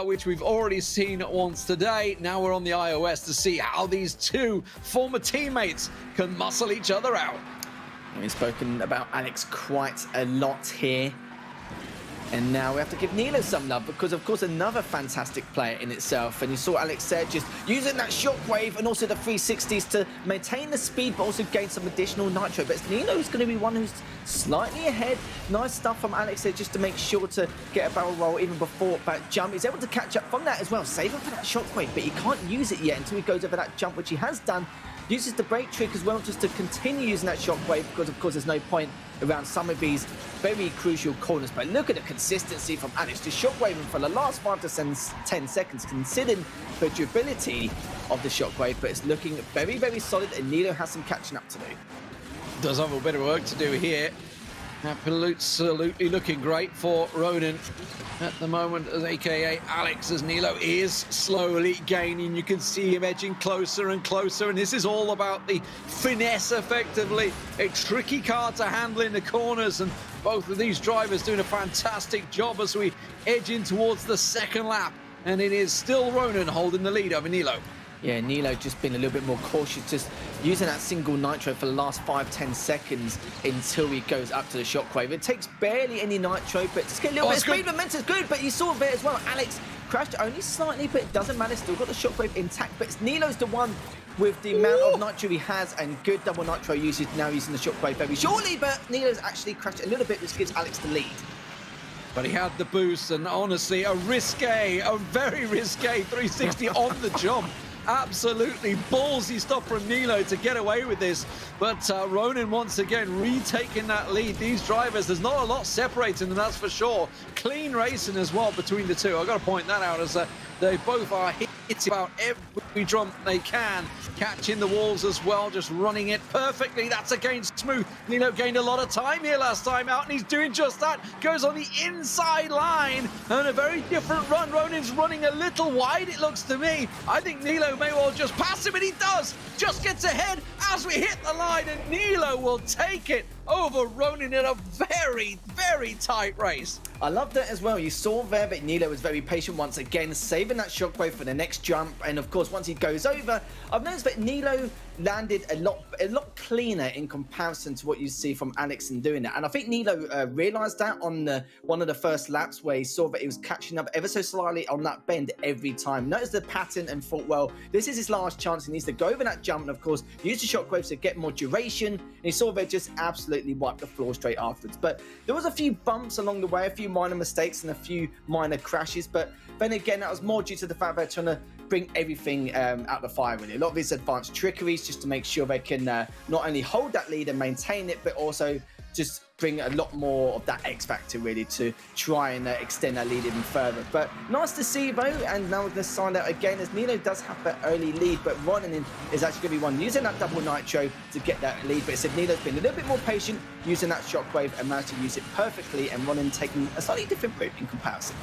which we've already seen once today. Now we're on the iOS to see how these two former teammates can muscle each other out. We've spoken about Alex quite a lot here. And now we have to give Nilo some love because, of course, another fantastic player in itself. And you saw Alex there just using that shockwave and also the 360s to maintain the speed, but also gain some additional nitro. But it's Nilo who's going to be one who's slightly ahead. Nice stuff from Alex there just to make sure to get a barrel roll even before that jump. He's able to catch up from that as well. Save him for that shockwave, but he can't use it yet until he goes over that jump, which he has done. Uses the brake trick as well just to continue using that shockwave because, of course, there's no point around some of these very crucial corners. But look at the consistency from Alex, just shockwading for the last 5 to 10 seconds, considering the durability of the shockwave. But it's looking very, very solid, and Nilo has some catching up to do. Does have a bit of work to do here. Absolutely looking great for Ronin at the moment, as aka Alex, as Nilo is slowly gaining. You can see him edging closer and closer, and this is all about the finesse, effectively. A tricky car to handle in the corners, and both of these drivers doing a fantastic job as we edge in towards the second lap, and it is still Ronin holding the lead over Nilo. Yeah, Nilo just been a little bit more cautious, just using that single nitro for the last 5-10 seconds until he goes up to the shockwave. It takes barely any nitro, but just get a little bit of speed. Momentum's good, but you saw there as well. Alex crashed only slightly, but it doesn't matter. Still got the shockwave intact, but it's Nilo's the one with the amount of nitro he has and good double nitro usage, now using the shockwave very shortly, but Nilo's actually crashed a little bit, which gives Alex the lead. But he had the boost, and honestly, a very risque 360 on the jump. Absolutely ballsy stuff from Nilo to get away with this, but Ronin once again retaking that lead. These drivers, there's not a lot separating them, that's for sure. Clean racing as well between the two. I've got to point that out, as they both are hitting about every jump they can, catching the walls as well, just running it perfectly. That's again smooth. Nilo gained a lot of time here last time out, and he's doing just that. Goes on the inside line, and a very different run. Ronin's running a little wide, it looks to me. I think Nilo may well just pass him, and he does. Just gets ahead as we hit the line, and Nilo will take it over Ronin in a very, very tight race. I love that as well. You saw there that Nilo was very patient once again, saving that shockwave for the next jump. And of course, once he goes over, I've noticed that Nilo landed a lot cleaner in comparison to what you see from Alex in doing that. And I think Nilo realized that on one of the first laps, where he saw that he was catching up ever so slightly on that bend every time. Noticed the pattern and thought, well, this is his last chance. He needs to go over that jump and, of course, use the shockwaves to get more duration. And he saw they just absolutely wiped the floor straight afterwards. But there was a few bumps along the way, a few minor mistakes and a few minor crashes. But then again, that was more due to the fact they're trying to bring everything out the fire, really. A lot of these advanced trickeries just to make sure they can not only hold that lead and maintain it, but also just bring a lot more of that X factor really to try and extend that lead even further. But nice to see though, and now we're going to sign out again as Nilo does have that early lead, but Ronan is actually going to be one using that double nitro to get that lead. But it said Nilo's been a little bit more patient using that shockwave and managed to use it perfectly, and Ronan taking a slightly different route in comparison.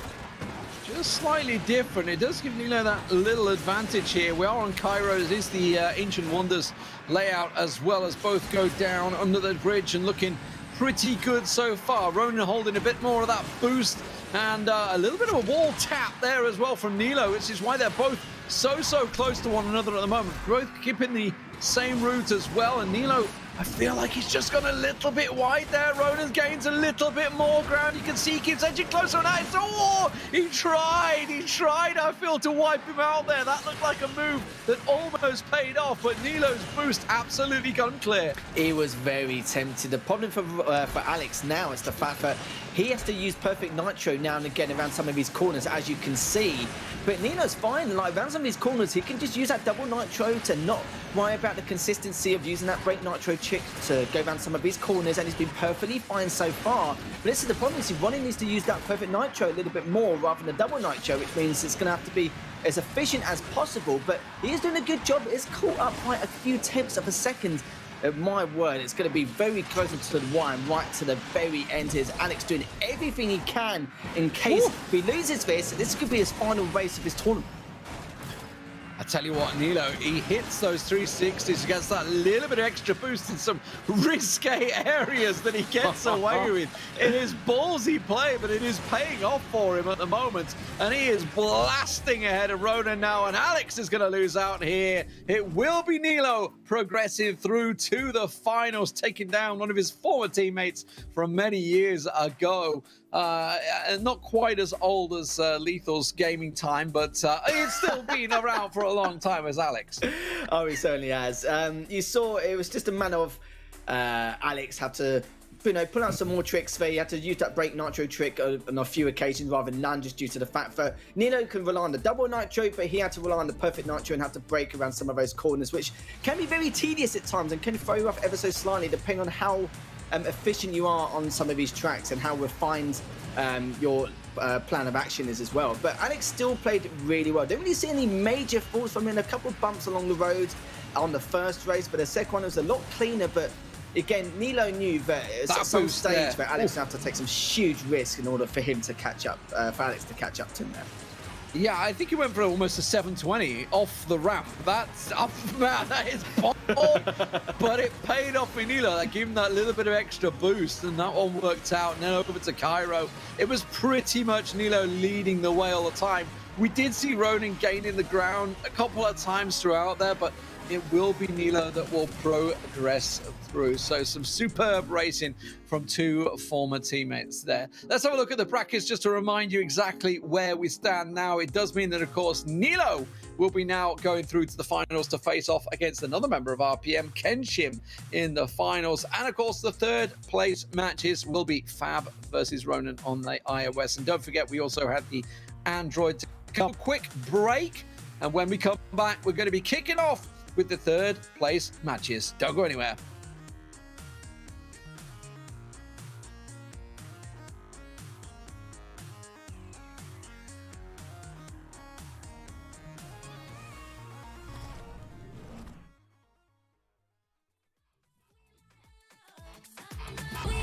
Just slightly different. It does give Nilo that little advantage here. We are on Cairo. It is the Ancient Wonders layout as well, as both go down under the bridge and looking pretty good so far. Ronan holding a bit more of that boost, and a little bit of a wall tap there as well from Nilo, which is why they're both so close to one another at the moment. Both keeping the same route as well, and Nilo, I feel like he's just gone a little bit wide there. Ronan gains a little bit more ground. You can see he keeps edging closer on that. Oh, he tried, I feel, to wipe him out there. That looked like a move that almost paid off, but Nilo's boost absolutely gone clear. He was very tempted. The problem for Alex now is the fact that he has to use perfect nitro now and again around some of his corners, as you can see. But Nilo's fine. Like, around some of his corners, he can just use that double nitro to not worry about the consistency of using that break nitro chick to go around some of his corners, and he's been perfectly fine so far. But this is the problem, is Ronnie needs to use that perfect nitro a little bit more rather than the double nitro, which means it's going to have to be as efficient as possible. But he is doing a good job. It's caught up by a few tenths of a second. My word, it's going to be very close to the wire, right to the very end. Here's Alex doing everything he can in case he loses this. This could be his final race of his tournament. I tell you what, Nilo, he hits those 360s, gets that little bit of extra boost in some risque areas that he gets away with. It is ballsy play, but it is paying off for him at the moment. And he is blasting ahead of Ronan now, and Alex is going to lose out here. It will be Nilo progressing through to the finals, taking down one of his former teammates from many years ago. Not quite as old as Lethal's gaming time, but it's still been around for a long time as Alex. Oh, he certainly has. You saw it was just a matter of Alex had to, pull out some more tricks there. He had to use that break nitro trick on a few occasions rather than none, just due to the fact that Nilo can rely on the double nitro, but he had to rely on the perfect nitro and have to break around some of those corners, which can be very tedious at times and can throw you off ever so slightly, depending on how efficient you are on some of these tracks and how refined your plan of action is as well. But Alex still played really well. Didn't really see any major faults from him. A couple of bumps along the road on the first race, but the second one was a lot cleaner. But again, Nilo knew that at some stage that Alex would have to take some huge risk in order for him to catch up, for Alex to catch up to him there. Yeah, I think he went for almost a 720 off the ramp. That's up, man. That is bomb. But it paid off for Nilo. That gave him that little bit of extra boost, and that one worked out. And then over to Cairo. It was pretty much Nilo leading the way all the time. We did see Ronan gaining the ground a couple of times throughout there, but it will be Nilo that will progress through. So some superb racing from two former teammates there. Let's have a look at the brackets just to remind you exactly where we stand now. It does mean that, of course, Nilo will be now going through to the finals to face off against another member of RPM, Kenshim, in the finals. And, of course, the third place matches will be Fab versus Ronan on the iOS. And don't forget, we also had the Android to come. Quick break. And when we come back, we're going to be kicking off with the third place matches. Don't go anywhere. We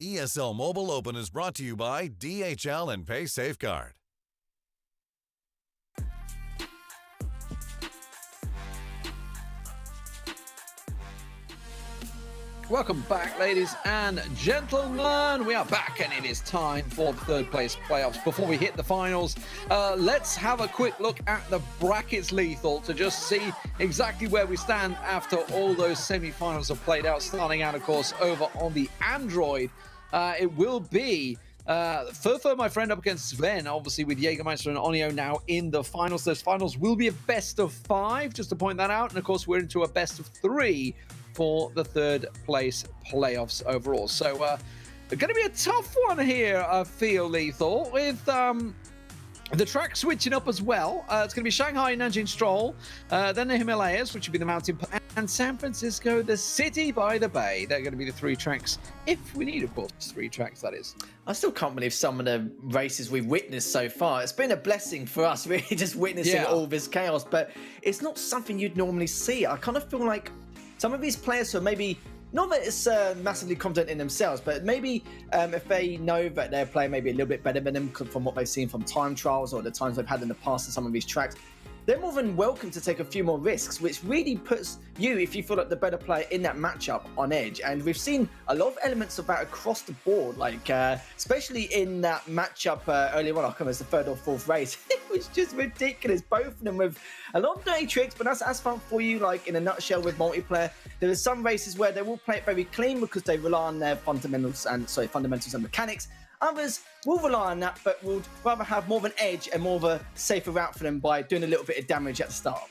ESL Mobile Open is brought to you by DHL and Pay Safeguard. Welcome back, ladies and gentlemen. We are back, and it is time for the third place playoffs. Before we hit the finals, let's have a quick look at the brackets, Lethal, to just see exactly where we stand after all those semi-finals have played out. Starting out, of course, over on the Android. It will be Furfur, my friend, up against Sven, obviously with Jägermeister and Onio now in the finals. Those finals will be a best of 5, just to point that out. And, of course, we're into a best of 3 for the third place playoffs overall. So going to be a tough one here, I feel, Lethal, with the track switching up as well. It's going to be Shanghai, Nanjing, Stroll, then the Himalayas, which would be the mountain, and San Francisco, the city by the bay. They're going to be the 3 tracks, if we need, of course, 3 tracks, that is. I still can't believe some of the races we've witnessed so far. It's been a blessing for us, really, just witnessing all this chaos, but it's not something you'd normally see. I kind of feel like some of these players who are maybe, not that it's massively confident in themselves, but maybe if they know that their player may be a little bit better than them from what they've seen from time trials or the times they've had in the past in some of these tracks, they're more than welcome to take a few more risks, which really puts you, if you feel like the better player in that matchup, on edge. And we've seen a lot of elements of that across the board, like especially in that matchup earlier on, I can't remember, it's the 3rd or 4th race. It was just ridiculous, both of them with a lot of dirty tricks, but that's ASPHALT for you, like in a nutshell with multiplayer. There are some races where they will play it very clean because they rely on their fundamentals and mechanics. Others will rely on that, but would rather have more of an edge and more of a safer route for them by doing a little bit of damage at the start.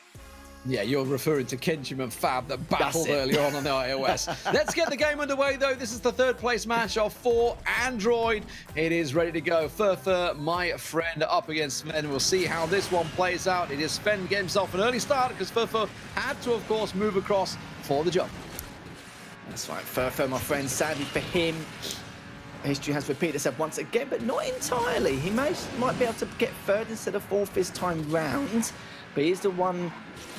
Yeah, you're referring to Kenjim and Fab that battled earlier on the iOS. Let's get the game underway, though. This is the 3rd place match of 4 Android. It is ready to go. Furfur, my friend, up against Sven. We'll see how this one plays out. It is Sven getting himself an early start because Furfur had to, of course, move across for the jump. That's right, Furfur, my friend. Sadly for him, history has repeated itself once again, but not entirely. He might be able to get 3rd instead of 4th this time round, but he's the one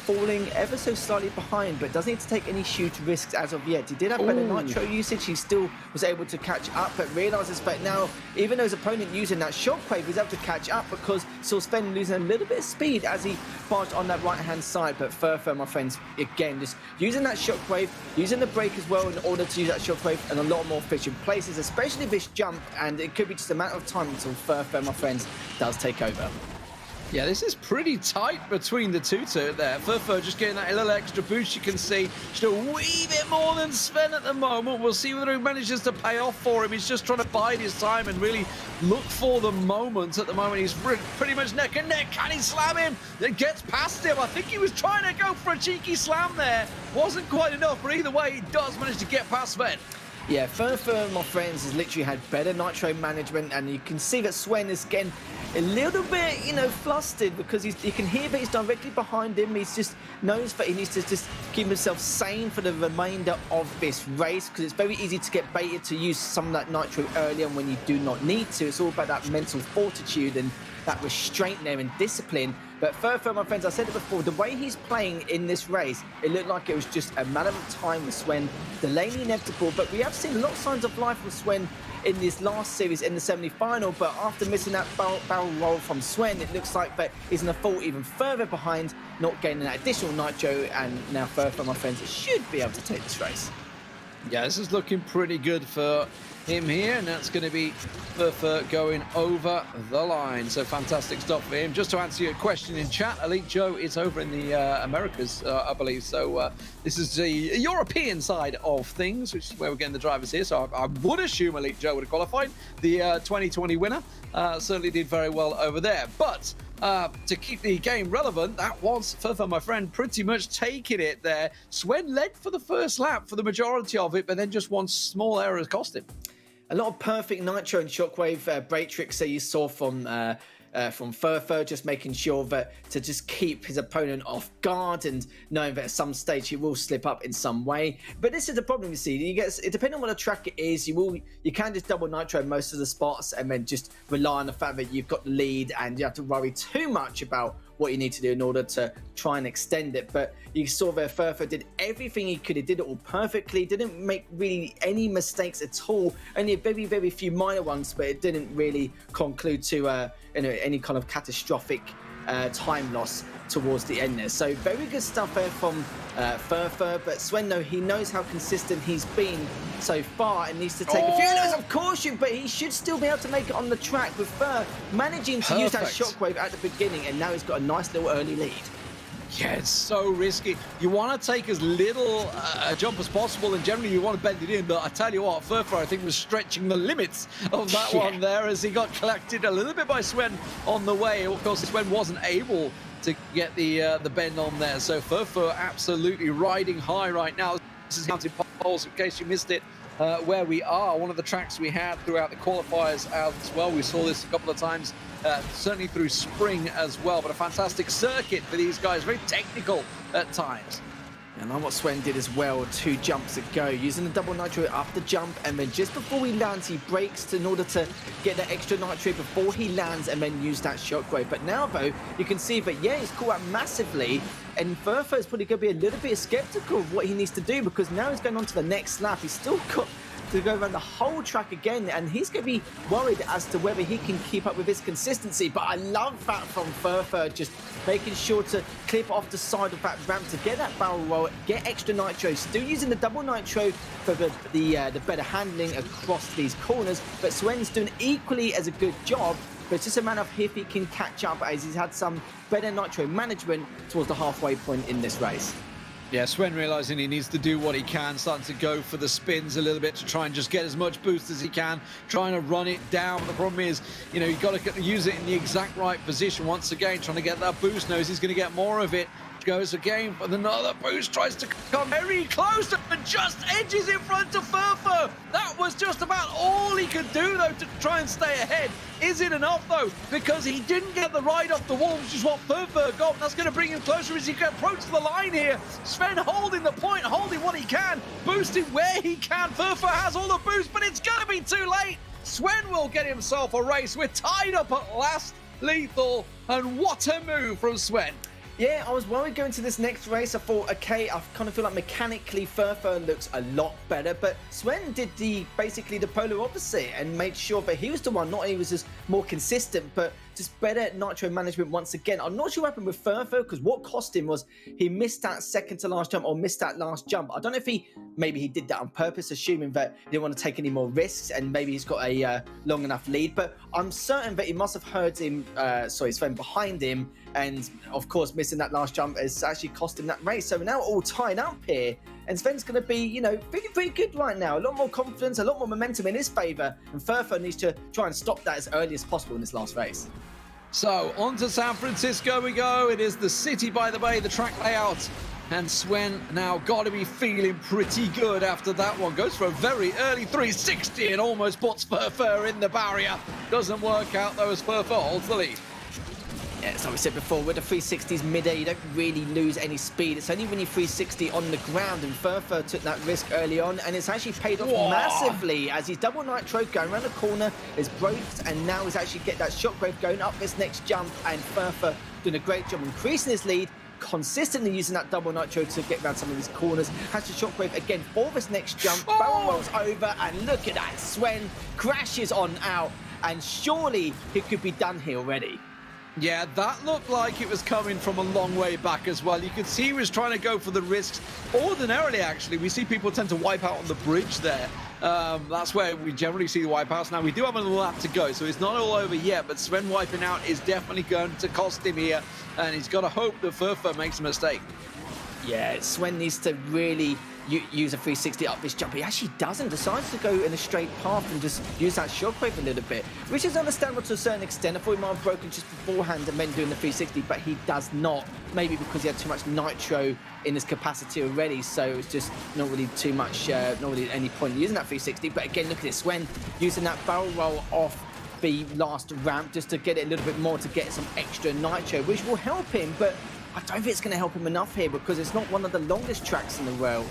falling ever so slightly behind, but doesn't need to take any huge risks as of yet. He did have better nitro usage. He still was able to catch up, but realizes that now, even though his opponent using that shockwave, he's able to catch up because saw Sven losing a little bit of speed as he barged on that right-hand side. But Furfur, my friends, again, just using that shockwave, using the brake as well in order to use that shockwave and a lot more efficient places, especially this jump, and it could be just a matter of time until Furfur, my friends, does take over. Yeah, this is pretty tight between the two there. Furfur just getting that little extra boost. You can see just a wee bit more than Sven at the moment. We'll see whether he manages to pay off for him. He's just trying to bide his time and really look for the moment. At the moment, he's pretty much neck and neck. Can he slam him? It gets past him. I think he was trying to go for a cheeky slam there. Wasn't quite enough, but either way, he does manage to get past Sven. Yeah, Furfur, my friends, has literally had better nitro management, and you can see that Sven is getting a little bit, flustered because you can hear that he's directly behind him. He's just knows that he needs to just keep himself sane for the remainder of this race because it's very easy to get baited to use some of that nitro early on when you do not need to. It's all about that mental fortitude and that restraint there and discipline. But Furfur, my friends, I said it before, the way he's playing in this race, it looked like it was just a matter of time with Sven delaying the inevitable. But we have seen a lot of signs of life with Sven in this last series in the semi-final. But after missing that barrel roll from Sven, it looks like that he's going to fall even further behind, not gaining that additional nitro. And now Furfur, my friends, should be able to take this race. Yeah, this is looking pretty good for him here, and that's going to be Furfur going over the line. So fantastic stuff for him. Just to answer your question in chat, Elite Joe is over in the Americas, I believe. So this is the European side of things, which is where we're getting the drivers here. So I would assume Elite Joe would have qualified. The 2020 winner certainly did very well over there. But to keep the game relevant, that was Furfur, my friend, pretty much taking it there. Sven led for the first lap for the majority of it, but then just one small error cost him. A lot of perfect nitro and shockwave brake tricks that you saw from Furfur, just making sure that to just keep his opponent off guard and knowing that at some stage he will slip up in some way. But this is the problem, you see. Depending on what the track it is, you can just double nitro most of the spots and then just rely on the fact that you've got the lead and you have to worry too much about what you need to do in order to try and extend it. But you saw there Furfer did everything he could. He did it all perfectly, didn't make really any mistakes at all, only a very, very few minor ones, but it didn't really conclude to any kind of catastrophic time loss towards the end there. So very good stuff there from Furfer, but Swen, though, he knows how consistent he's been so far and needs to take a few elements of caution, but he should still be able to make it on the track with Fur managing to use that shockwave at the beginning, and now he's got a nice little early lead. Yeah, it's so risky. You want to take as little a jump as possible, and generally you want to bend it in, but I tell you what, Furfer, I think, was stretching the limits of that one there as he got collected a little bit by Swen on the way. Of course, Swen wasn't able to get the bend on there, so Furfer absolutely riding high right now. This is Counting Poles, in case you missed it, where we are. One of the tracks we had throughout the qualifiers as well. We saw this a couple of times, certainly through spring as well, but a fantastic circuit for these guys, very technical at times. And I like what Swen did as well 2 jumps ago, using the double nitro up the jump, and then just before he lands, he brakes in order to get that extra nitro before he lands and then use that shockwave. But now, though, you can see that, yeah, he's caught out massively, and Furfer is probably going to be a little bit skeptical of what he needs to do, because now he's going on to the next lap. He's still got to go around the whole track again, and he's going to be worried as to whether he can keep up with his consistency. But I love that from Furfer, just making sure to clip off the side of that ramp to get that barrel roll, get extra nitro, still using the double nitro for the better handling across these corners. But Swen's doing equally as a good job, but it's just a matter of if he can catch up, as he's had some better nitro management towards the halfway point in this race. Yeah, Swen realizing he needs to do what he can, starting to go for the spins a little bit to try and just get as much boost as he can, trying to run it down. But the problem is, you know, you've got to use it in the exact right position. Once again, trying to get that boost, knows he's going to get more of it. Goes again for another boost, tries to come very close and just edges in front of Furfer. That was just about all he could do, though, to try and stay ahead. Is it enough, though? Because he didn't get the ride off the wall, which is what Furfer got. That's going to bring him closer as he can approach the line here. Sven holding the point, holding what he can, boosting where he can. Furfer has all the boost, but it's going to be too late. Sven will get himself a race. We're tied up at last, Lethal, and what a move from Sven. Yeah, I was worried going to this next race. I thought, okay, I kind of feel like mechanically Furfer looks a lot better, but Swen did basically the polar opposite and made sure that he was the one, not only was just more consistent, but just better nitro management once again. I'm not sure what happened with Furfer, because what cost him was he missed that second to last jump, or missed that last jump. I don't know if maybe he did that on purpose, assuming that he didn't want to take any more risks, and maybe he's got a long enough lead, but I'm certain that he must have heard him, Sven behind him, and of course missing that last jump has actually cost him that race. So we're now all tied up here, and Sven's going to be, you know, pretty good right now. A lot more confidence, a lot more momentum in his favour, and Furfer needs to try and stop that as early as possible in this last race. So on to San Francisco we go. It is the city by the bay, the track layout, and Swen now got to be feeling pretty good after that one. Goes for a very early 360 and almost puts Furfer in the barrier. Doesn't work out though, as Furfer holds the lead. Yeah, as I said before, with the 360s mid-air, you don't really lose any speed. It's only when you 360 on the ground, and Furfer took that risk early on, and it's actually paid off massively, as he's double nitro going around the corner, is braked, and now he's actually get that shockwave going up this next jump, and Furfer doing a great job increasing his lead, consistently using that double nitro to get around some of these corners. Has the shockwave again for this next jump, barrel rolls over, and look at that, Swen crashes on out, and surely it could be done here already. Yeah, that looked like it was coming from a long way back as well. You could see he was trying to go for the risks. Ordinarily, actually, we see people tend to wipe out on the bridge there. That's where we generally see the wipeouts. Now, we do have a little lap to go, so it's not all over yet, but Sven wiping out is definitely going to cost him here, and he's got to hope that Furfer makes a mistake. Yeah, Swen needs to really use a 360 up this jump. He actually doesn't. Decides to go in a straight path and just use that shockwave a little bit, which is understandable to a certain extent. I thought he might have broken just beforehand and then doing the 360, but he does not. Maybe because he had too much nitro in his capacity already, so it's just not really too much, not really any point in using that 360. But again, look at this, Swen using that barrel roll off the last ramp just to get it a little bit more, to get some extra nitro, which will help him, but I don't think it's going to help him enough here, because it's not one of the longest tracks in the world,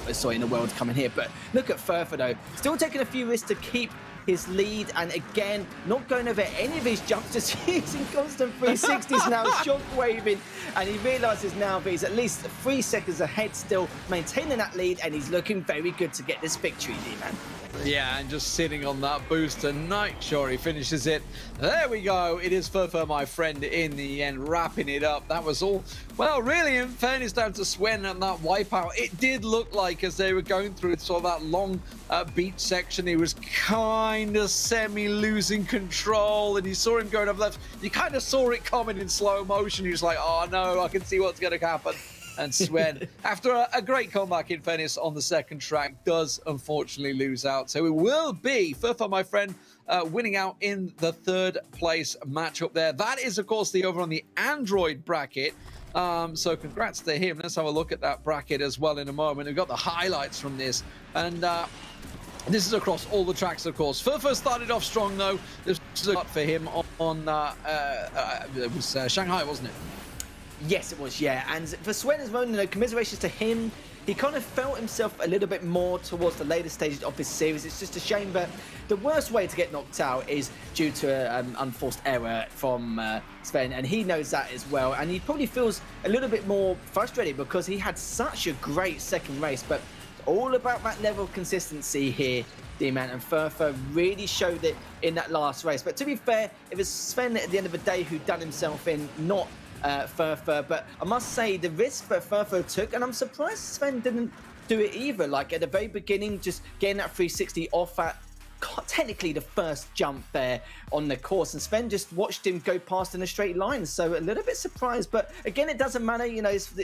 coming here. But look at Furfer though, still taking a few risks to keep his lead, and again, not going over any of his jumps, just using constant 360s now, shockwaving, and he realizes now that he's at least 3 seconds ahead still, maintaining that lead, and he's looking very good to get this victory, D-Man. Yeah, and just sitting on that boost tonight, sure, he finishes it. There we go. It is Furfur, my friend, in the end, wrapping it up. That was all. Well, really, in fairness down to Swen and that wipeout, it did look like as they were going through sort of that long beach section, he was kind of semi-losing control, and you saw him going up left. You kind of saw it coming in slow motion. He was like, oh, no, I can see what's going to happen. And Swen, after a great comeback in fairness on the second track, does unfortunately lose out. So it will be Furfur, my friend, winning out in the third place matchup there. That is, of course, the over on the Android bracket. So congrats to him. Let's have a look at that bracket as well in a moment. We've got the highlights from this. And this is across all the tracks, of course. Furfur started off strong, though. This was a cut for him on it was Shanghai, wasn't it? Yes, it was, yeah. And for Swen as well, commiserations to him. He kind of felt himself a little bit more towards the later stages of this series. It's just a shame, but the worst way to get knocked out is due to an unforced error from Sven, and he knows that as well. And he probably feels a little bit more frustrated because he had such a great second race, but all about that level of consistency here, D-Man, and Furfur really showed it in that last race. But to be fair, it was Sven at the end of the day who done himself in, not Furfur. But I must say, the risk that Furfur took, and I'm surprised Sven didn't do it either, like at the very beginning, just getting that 360 off at technically the first jump there on the course, and Sven just watched him go past in a straight line. So a little bit surprised, but again, it doesn't matter,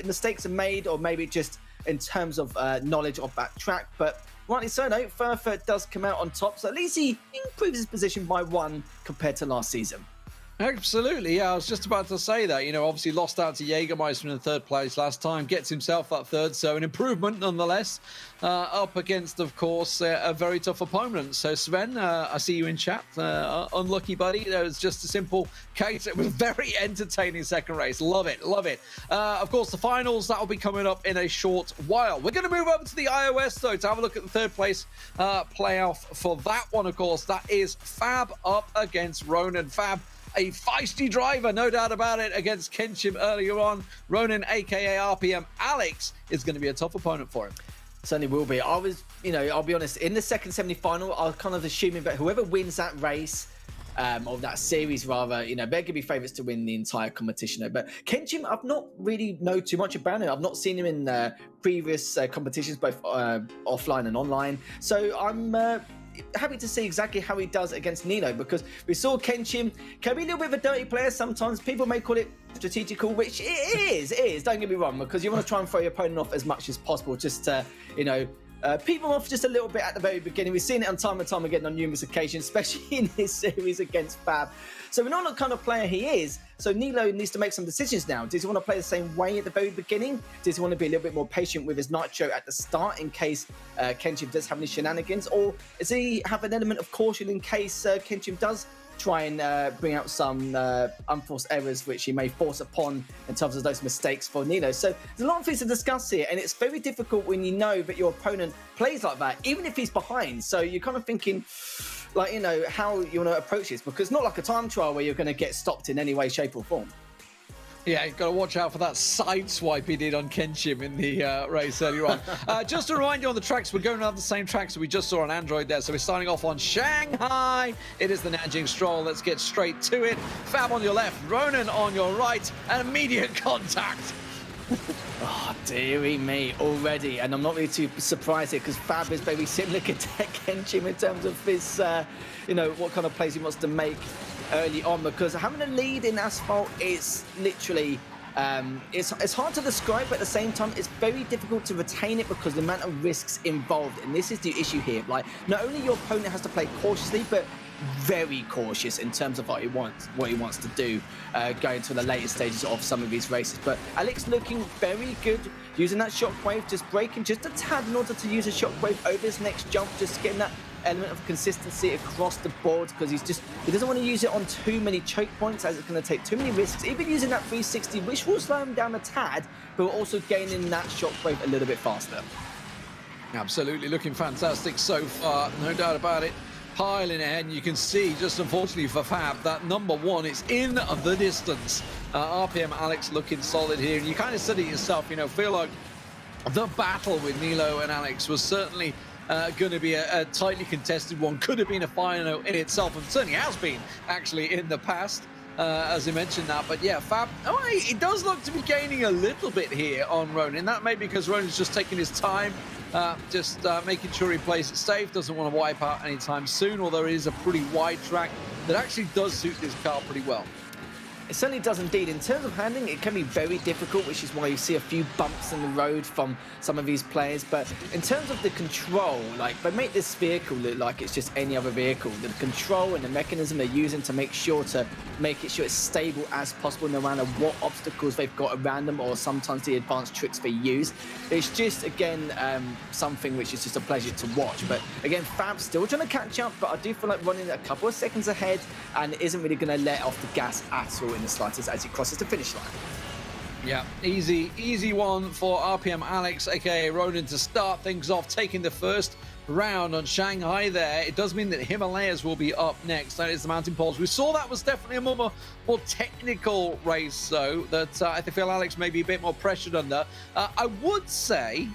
mistakes are made, or maybe just in terms of knowledge of that track. But rightly so, no, Furfur does come out on top, so at least he improves his position by 1 compared to last season. Absolutely, yeah. I was just about to say that. Obviously lost out to Jägermeister in the third place last time, gets himself up third, so an improvement nonetheless. Up against, of course, a very tough opponent. So Sven, I see you in chat. Unlucky, buddy. It was just a simple case. It was a very entertaining second race. Love it, love it. Of course, the finals, that will be coming up in a short while. We're going to move over to the iOS, though, to have a look at the third place playoff for that one, of course. That is Fab up against Ronan. Fab, a feisty driver, no doubt about it, against Kenshim earlier on. Ronan, aka RPM Alex, is going to be a tough opponent for him. Certainly will be. I was, I'll be honest, in the second semi-final, I was kind of assuming that whoever wins that race, or that series rather, they're going to be favourites to win the entire competition. But Kenshim, I've not really know too much about him. I've not seen him in previous competitions, both offline and online. So I'm happy to see exactly how he does against Nino, because we saw Kenshim can be a little bit of a dirty player sometimes. People may call it strategical, which it is, don't get me wrong, because you want to try and throw your opponent off as much as possible, just to people off just a little bit at the very beginning. We've seen it on time and time again on numerous occasions, especially in his series against Fab. So we know what kind of player he is. So Nilo needs to make some decisions now. Does he want to play the same way at the very beginning? Does he want to be a little bit more patient with his Nitro at the start in case Kenshim does have any shenanigans? Or does he have an element of caution in case Kenshim does try and bring out some unforced errors which he may force upon in terms of those mistakes for Nilo? So there's a lot of things to discuss here, and it's very difficult when you know that your opponent plays like that, even if he's behind. So you're kind of thinking, how you want to approach this, because it's not like a time trial where you're going to get stopped in any way, shape or form. Yeah, you've got to watch out for that side swipe he did on Kenshim in the race earlier on. Just to remind you on the tracks, we're going to have the same tracks that we just saw on Android there. So we're starting off on Shanghai. It is the Nanjing Stroll. Let's get straight to it. Fab on your left, Ronan on your right, and immediate contact. Oh, dearie me, already. And I'm not really too surprised here, because Fab is very similar to Kenshim in terms of his, what kind of plays he wants to make early on, because having a lead in Asphalt is literally, it's hard to describe, but at the same time, it's very difficult to retain it because the amount of risks involved. And this is the issue here. Like, not only your opponent has to play cautiously, but very cautious in terms of what he wants to do going to the later stages of some of these races. But Alex looking very good, using that shockwave, just braking just a tad in order to use a shockwave over his next jump, just getting that element of consistency across the board, because he doesn't want to use it on too many choke points, as it's going to take too many risks. Even using that 360, which will slow him down a tad, but also gaining that shockwave a little bit faster. Absolutely, looking fantastic so far, no doubt about it. piling ahead, and you can see, just unfortunately for Fab, that number one is in the distance. RPM Alex looking solid here, and you kind of said it yourself, you know, feel like the battle with Nilo and Alex was certainly going to be a tightly contested one. Could have been a final in itself, and certainly has been actually in the past, as I mentioned that. But yeah, Fab, it does look to be gaining a little bit here on Ronin. That may be because Ronin's just taking his time, just making sure he plays it safe, doesn't want to wipe out anytime soon, although it is a pretty wide track that actually does suit this car pretty well. It certainly does indeed. In terms of handling, it can be very difficult, which is why you see a few bumps in the road from some of these players. But in terms of the control, like, they make this vehicle look like it's just any other vehicle. The control and the mechanism they're using to make sure it's stable as possible, no matter what obstacles they've got around them, or sometimes the advanced tricks they use. It's just, again, something which is just a pleasure to watch. But again, Fab's still trying to catch up, but I do feel like running a couple of seconds ahead and isn't really going to let off the gas at all in the slightest as he crosses the finish line. Yeah, easy one for RPM Alex, aka Ronin, to start things off, taking the first round on Shanghai there. It does mean that Himalayas will be up next. That is the Mountain Poles. We saw that was definitely a more technical race, though, that I feel Alex may be a bit more pressured under. I would say,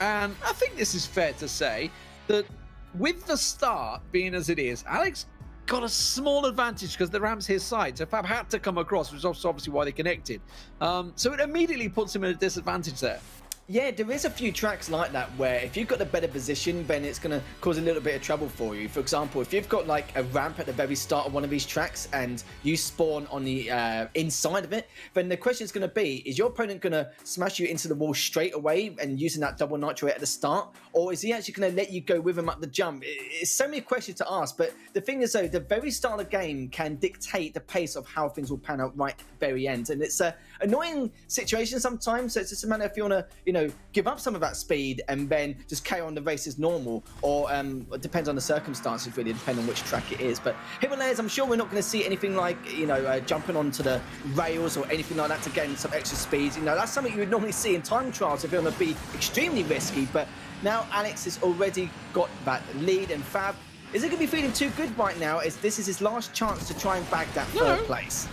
and I think this is fair to say, that with the start being as it is, Alex got a small advantage because the ramp's his side, so Fab had to come across, which is obviously why they connected. So it immediately puts him at a disadvantage there. Yeah, there is a few tracks like that where if you've got a better position, then it's going to cause a little bit of trouble for you. For example, if you've got like a ramp at the very start of one of these tracks and you spawn on the inside of it, then the question is going to be, is your opponent going to smash you into the wall straight away and using that double nitro at the start? Or is he actually going to let you go with him up the jump? It's so many questions to ask, but the thing is though, the very start of the game can dictate the pace of how things will pan out right at the very end. And it's a annoying situation sometimes, so it's just a matter if you want to, you know, give up some of that speed and then just carry on the race as normal, or it depends on the circumstances, really, depending on which track it is. But Himalayas, I'm sure we're not going to see anything like, you know, jumping onto the rails or anything like that to gain some extra speed. You know, that's something you would normally see in time trials if you want to be extremely risky. But now Alex has already got that lead, and Fab, is it going to be feeling too good right now, as this is his last chance to try and bag that third place?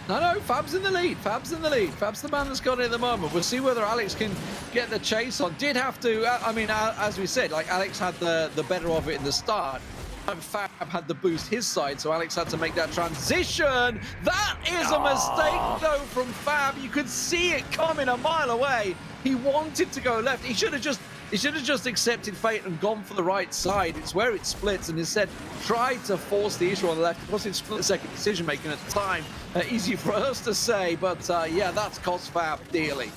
No, Fab's in the lead. Fab's the man that's got it at the moment. We'll see whether Alex can get the chase on. Did have to, I mean, as we said, like, Alex had the better of it in the start, and Fab had the boost his side, so Alex had to make that transition. That is a mistake, though, from Fab. You could see it coming a mile away. He wanted to go left. He should have just accepted fate and gone for the right side. It's where it splits, and instead tried to force the issue on the left. It wasn't split-second decision-making at the time. Easy for us to say, but yeah, that's cost Fab dearly.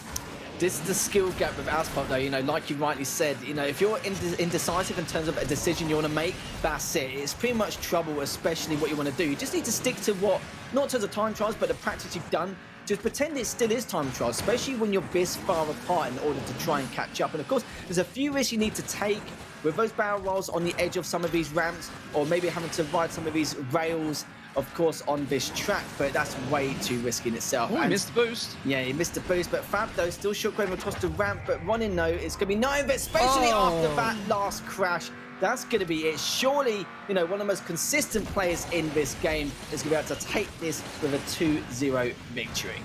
This is the skill gap with ASPHALT, though. You know, like you rightly said, you know, if you're indecisive in terms of a decision you want to make, that's it. It's pretty much trouble, especially what you want to do. You just need to stick to what, not in terms of time trials, but the practice you've done. Just pretend it still is time trials, especially when you're this far apart, in order to try and catch up. And of course, there's a few risks you need to take with those barrel rolls on the edge of some of these ramps, or maybe having to ride some of these rails, of course, on this track, but that's way too risky in itself. Oh, he missed the boost. Yeah, he missed the boost, but Fab, though, still shockwave across the ramp, but Ronin, no, it's going to be no, but especially after that last crash. That's going to be it. Surely, you know, one of the most consistent players in this game is going to be able to take this with a 2-0 victory.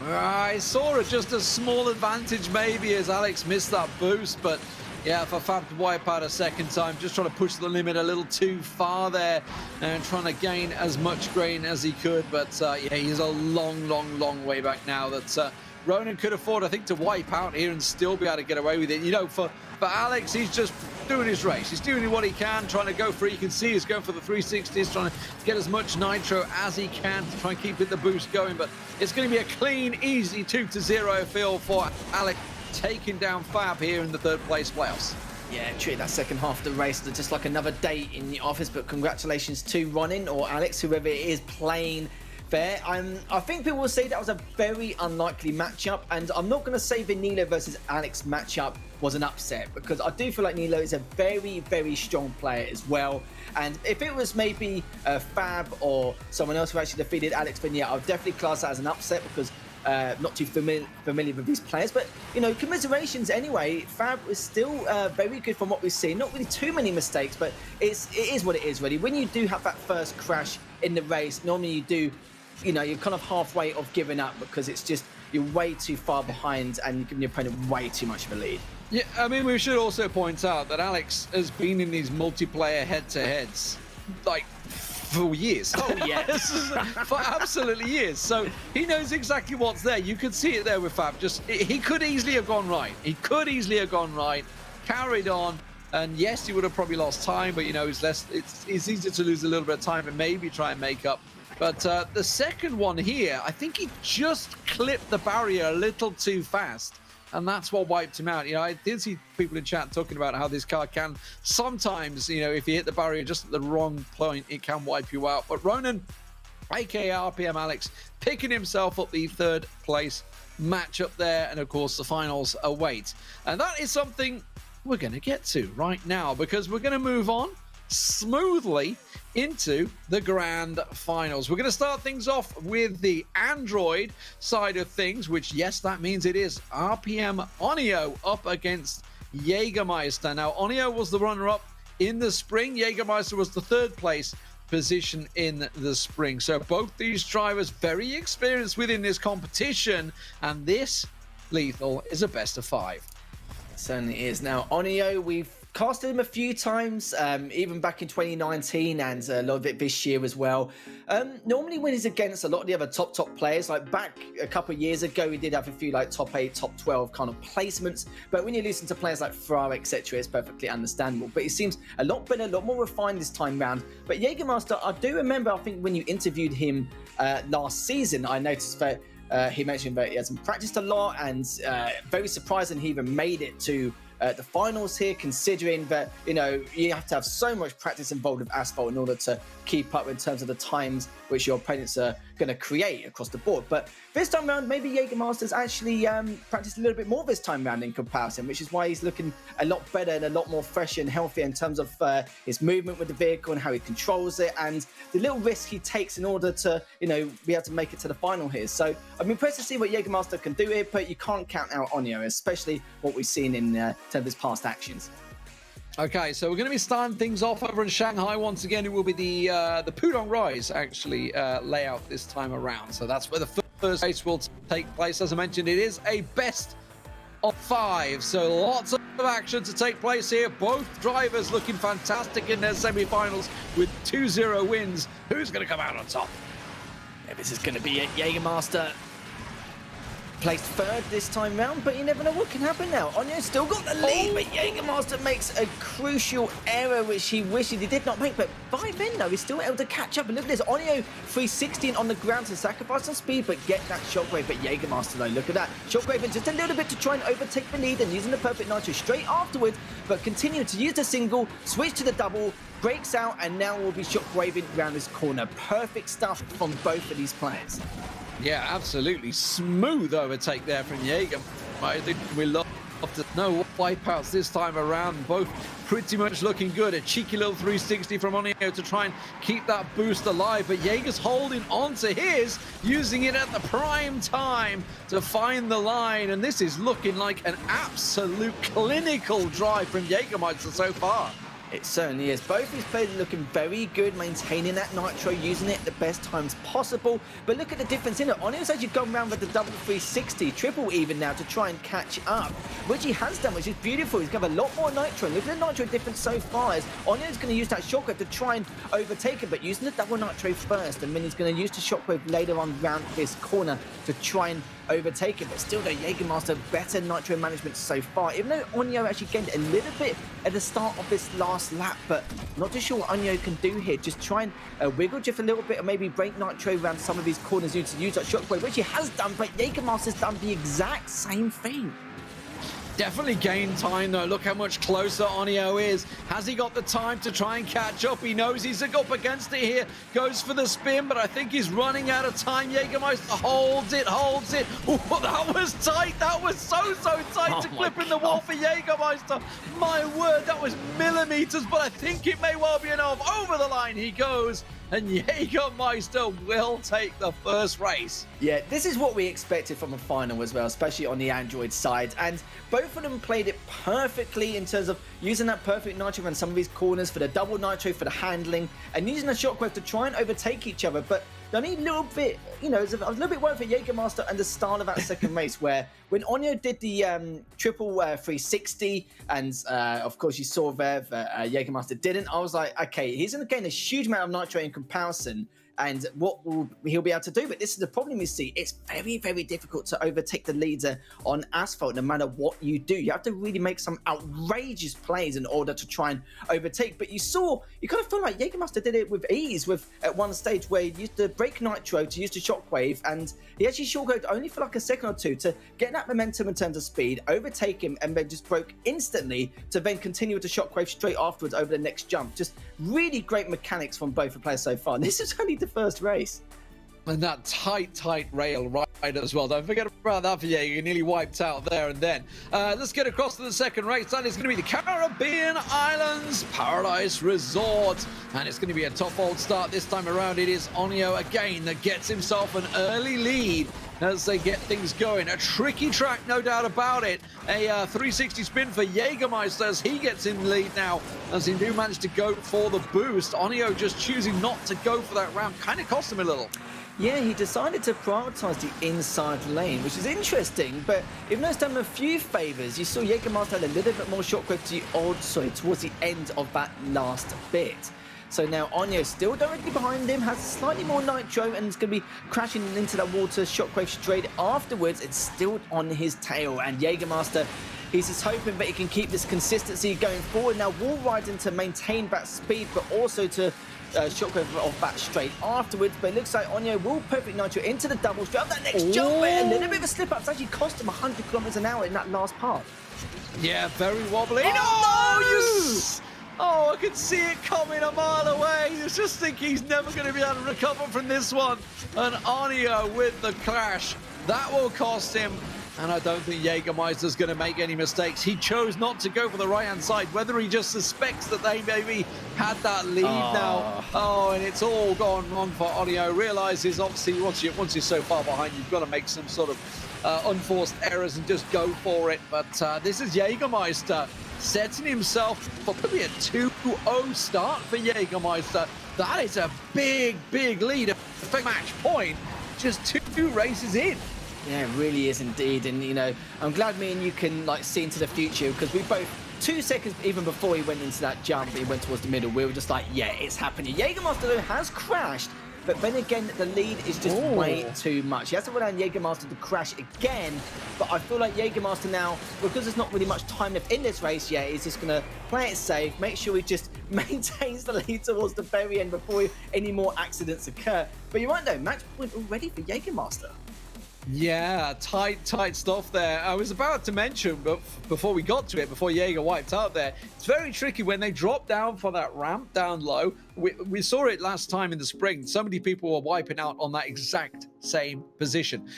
I saw just a small advantage maybe as Alex missed that boost, but yeah, for Fab to wipe out a second time, just trying to push the limit a little too far there and trying to gain as much grain as he could. But yeah, he's a long way back now that Ronin could afford, I think, to wipe out here and still be able to get away with it. You know, for Alex, he's just doing his race. He's doing what he can, trying to go for it. You can see he's going for the 360s, trying to get as much nitro as he can to try and keep the boost going. But it's going to be a clean, easy 2-0 feel for Alex, taking down Fab here in the third place playoffs. Yeah, treat that second half of the race just like another day in the office, but congratulations to Ronin or Alex, whoever it is playing there. I think people will say that was a very unlikely matchup, and I'm not going to say the Nilo versus Alex matchup was an upset, because I do feel like Nilo is a very strong player as well. And if it was maybe Fab or someone else who actually defeated Alex, then yeah, I'll definitely class that as an upset, because not too familiar with these players. But, you know, commiserations anyway. Fab was still very good from what we've seen. Not really too many mistakes, but it is what it is, really. When you do have that first crash in the race, normally you do, you know, you're kind of halfway of giving up because it's just you're way too far behind and you're giving your opponent way too much of a lead. Yeah, I mean, we should also point out that Alex has been in these multiplayer head-to-heads, like, for years. Oh, yes. For absolutely years. So he knows exactly what's there. You could see it there with Fab. He could easily have gone right. He could easily have gone right, carried on, and yes, he would have probably lost time, but, you know, it's easier to lose a little bit of time and maybe try and make up. But the second one here, I think he just clipped the barrier a little too fast, and that's what wiped him out. You know, I did see people in chat talking about how this car can sometimes, you know, if you hit the barrier just at the wrong point, it can wipe you out. But Ronan, aka RPM Alex, picking himself up the third place matchup there, and of course the finals await. And that is something we're going to get to right now, because we're going to move on smoothly into the grand finals. We're going to start things off with the Android side of things, which, yes, that means it is RPM Onio up against Jägermeister. Now, Onio was the runner-up in the spring. Jägermeister was the third place position in the spring. So both these drivers very experienced within this competition, and this, Lethal, is a best of 5. It certainly is. Now, Onio, we've casted him a few times, even back in 2019 and a lot of it this year as well. Normally when he's against a lot of the other top players, like back a couple of years ago, he did have a few like top 8, top 12 kind of placements. But when you listen to players like Ferrari, etc., it's perfectly understandable. But he seems a lot better, a lot more refined this time round. But Jägermeister, I do remember, I think when you interviewed him last season, I noticed that he mentioned that he hasn't practiced a lot, and very surprising he even made it to the finals here, considering that, you know, you have to have so much practice involved with asphalt in order to keep up in terms of the times which your opponents are going to create across the board. But this time around, maybe Jägermeister's actually practiced a little bit more this time around in comparison, which is why he's looking a lot better and a lot more fresh and healthy in terms of his movement with the vehicle and how he controls it and the little risk he takes in order to, you know, be able to make it to the final here. So I'm impressed to see what Jägermeister can do here, but you can't count out Onio, especially what we've seen in terms of his past actions. Okay, so we're going to be starting things off over in Shanghai. Once again, it will be the Pudong Rise, actually, layout this time around. So that's where the first race will take place. As I mentioned, it is a best of 5. So lots of action to take place here. Both drivers looking fantastic in their semi-finals with 2-0 wins. Who's going to come out on top? Yeah, this is going to be it. Jägermeister placed third this time round, but you never know what can happen now. Onio's still got the lead, but Jägermeister makes a crucial error, which he wishes he did not make. But by then, though, he's still able to catch up. And look at this, Onio 316 on the ground to sacrifice some speed, but get that shockwave. But Jägermeister, though, look at that. Shockwave and just a little bit to try and overtake the lead and using the perfect nitro straight afterwards, but continue to use the single, switch to the double, breaks out, and now will be shockwaving around this corner. Perfect stuff from both of these players. Yeah, absolutely. Smooth overtake there from Jäger. I think we love to know wipeouts this time around. Both pretty much looking good. A cheeky little 360 from Onio to try and keep that boost alive. But Jäger's holding on to his, using it at the prime time to find the line. And this is looking like an absolute clinical drive from Jägermeister so far. It certainly is. Both these players are looking very good, maintaining that nitro, using it at the best times possible. But look at the difference in it. Onio's actually gone around with the double 360, triple even now to try and catch up, which he has done, which is beautiful. He's got a lot more nitro. Look at the nitro difference so far. As Onio's going to use that shockwave to try and overtake it, but using the double nitro first, and then he's going to use the shockwave later on round this corner to try and overtake it. But still, though, Jägermeister better nitro management so far, even though Onio actually gained a little bit at the start of this last lap. But not too sure what Onio can do here. Just try and wiggle just a little bit, or maybe break nitro around some of these corners to use that shockwave, which he has done. But Jägermeister's done the exact same thing. Definitely gained time, though. Look how much closer Onio is. Has he got the time to try and catch up? He knows he's up against it here. Goes for the spin, but I think he's running out of time. Jägermeister holds it. Ooh, that was tight. That was so tight to clip in the wall for Jägermeister. My word, that was millimeters, but I think it may well be enough. Over the line he goes. and Jägermeister will take the first race. Yeah, this is what we expected from a final as well, especially on the Android side. And both of them played it perfectly in terms of using that perfect nitro around some of these corners for the double nitro for the handling and using the shockwave to try and overtake each other. But the only little bit, you know, I was a little bit worried for Jägermeister and the start of that second race where when Onyo did the triple 360 and of course you saw there that Jägermeister didn't, I was like, okay, he's going to gain a huge amount of nitro in comparison. And what will he'll be able to do? But this is the problem we see. It's very, very difficult to overtake the leader on asphalt, no matter what you do. You have to really make some outrageous plays in order to try and overtake. But you kind of feel like Jägermeister did it with ease at one stage where he used the brake nitro to use the shockwave, and he actually shortcoded only for like a second or two to get that momentum in terms of speed, overtake him, and then just broke instantly to then continue with the shockwave straight afterwards over the next jump. Just really great mechanics from both the players so far. This is only the first race. And that tight rail right as well. Don't forget about that for you. Nearly wiped out there and then. Let's get across to the second race. That is going to be the Caribbean Islands Paradise Resort. And it's going to be a top old start this time around. It is Onyo again that gets himself an early lead as they get things going. A tricky track, no doubt about it. A 360 spin for Jägermeister as he gets in lead now, as he do manage to go for the boost. Onyo just choosing not to go for that ramp kind of cost him a little. Yeah, he decided to prioritise the inside lane, which is interesting, but even though it's done him a few favours, you saw Jägermeister had a little bit more shockwave towards the end of that last bit. So now Onyo still directly behind him, has slightly more nitro, and is going to be crashing into that water shockwave straight afterwards. It's still on his tail, and Jägermeister, he's just hoping that he can keep this consistency going forward. Now wall riding to maintain that speed, but also to shockwave off that straight afterwards. But it looks like Onyo will perfect nitro into the double straight up that next jump. A little bit of a slip up. It's actually cost him 100 kilometers an hour in that last part. Yeah, very wobbly. Oh, I could see it coming a mile away. You just think he's never going to be able to recover from this one. And Onyo with the crash. That will cost him. And I don't think Jägermeister's going to make any mistakes. He chose not to go for the right-hand side, whether he just suspects that they maybe had that lead now. Oh, and it's all gone wrong for Onyo. Realizes, obviously, once you're so far behind, you've got to make some sort of unforced errors and just go for it. But this is Jägermeister setting himself for probably a 2-0 start for Jägermeister. That is a big, big lead. A match point, just 2 races in. Yeah, it really is indeed. And, you know, I'm glad me and you can, like, see into the future, because we both, 2 seconds even before he went into that jump, he went towards the middle, we were just like, yeah, it's happening. Jägermeister, though, has crashed, but then again, the lead is just way too much. He has to rely on Jägermeister to crash again, but I feel like Jägermeister now, because there's not really much time left in this race yet, he's just going to play it safe, make sure he just maintains the lead towards the very end before any more accidents occur. But you're right, though, match point already for Jägermeister. Yeah, tight stuff there. I was about to mention, but before we got to it, before Jaeger wiped out there, it's very tricky when they drop down for that ramp down low. We saw it last time in the spring. So many people were wiping out on that exact same position.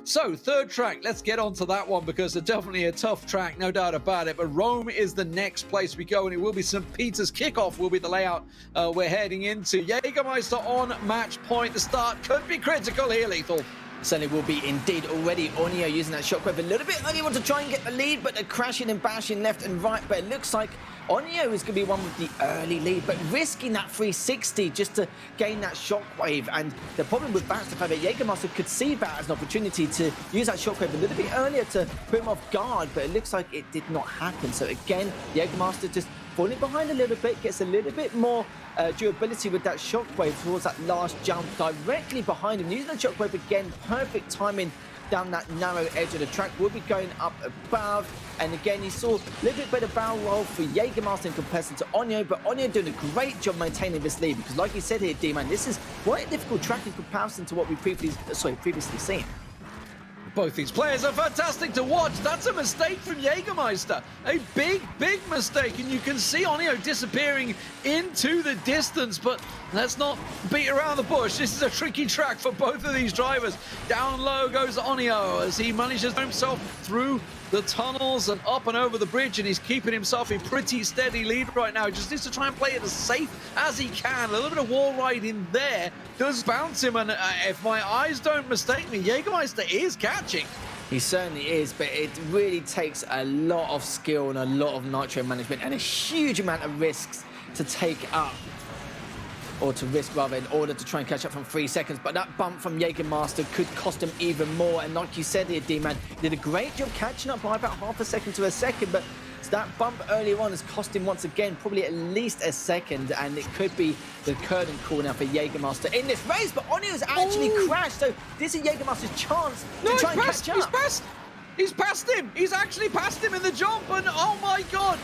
So, third track, let's get onto that one because it's definitely a tough track, no doubt about it. But Rome is the next place we go, and it will be St. Peter's. Kickoff will be the layout we're heading into. Jägermeister on match point. The start could be critical here, Lethal. Certainly will be indeed already. Onyo using that shockwave a little bit early to try and get the lead, but they're crashing and bashing left and right. But it looks like Onyo is going to be one with the early lead, but risking that 360 just to gain that shockwave. And the problem with that is the fact that Jägermeister could see that as an opportunity to use that shockwave a little bit earlier to put him off guard, but it looks like it did not happen. So again, Jägermeister just falling behind a little bit, gets a little bit more durability with that shockwave towards that last jump directly behind him. Using the shockwave again, perfect timing down that narrow edge of the track. Will be going up above, and again you saw a little bit better barrel roll for Jägermeister in comparison to Onyo, but Onyo doing a great job maintaining this lead because, like you said here, D-Man, this is quite a difficult track in comparison to what we previously seen. Both these players are fantastic to watch. That's a mistake from Jägermeister. A big, big mistake. And you can see Onyo disappearing into the distance. But let's not beat around the bush. This is a tricky track for both of these drivers. Down low goes Onyo as he manages himself through the tunnels and up and over the bridge, and he's keeping himself in pretty steady lead right now. He just needs to try and play it as safe as he can. A little bit of wall ride in there does bounce him, and if my eyes don't mistake me, Jägermeister is catching. He certainly is, but it really takes a lot of skill and a lot of nitro management and a huge amount of risks to take up, or to risk rather, in order to try and catch up from 3 seconds. But that bump from Jägermeister could cost him even more. And like you said here, D-Man, did a great job catching up by about half a second to a second, but that bump earlier on has cost him once again probably at least a second, and it could be the curtain call now for Jägermeister in this race. But Onio's actually crashed, so this is Jägermeister's chance to try and catch up. He's passed him. He's actually passed him in the jump, and oh my god,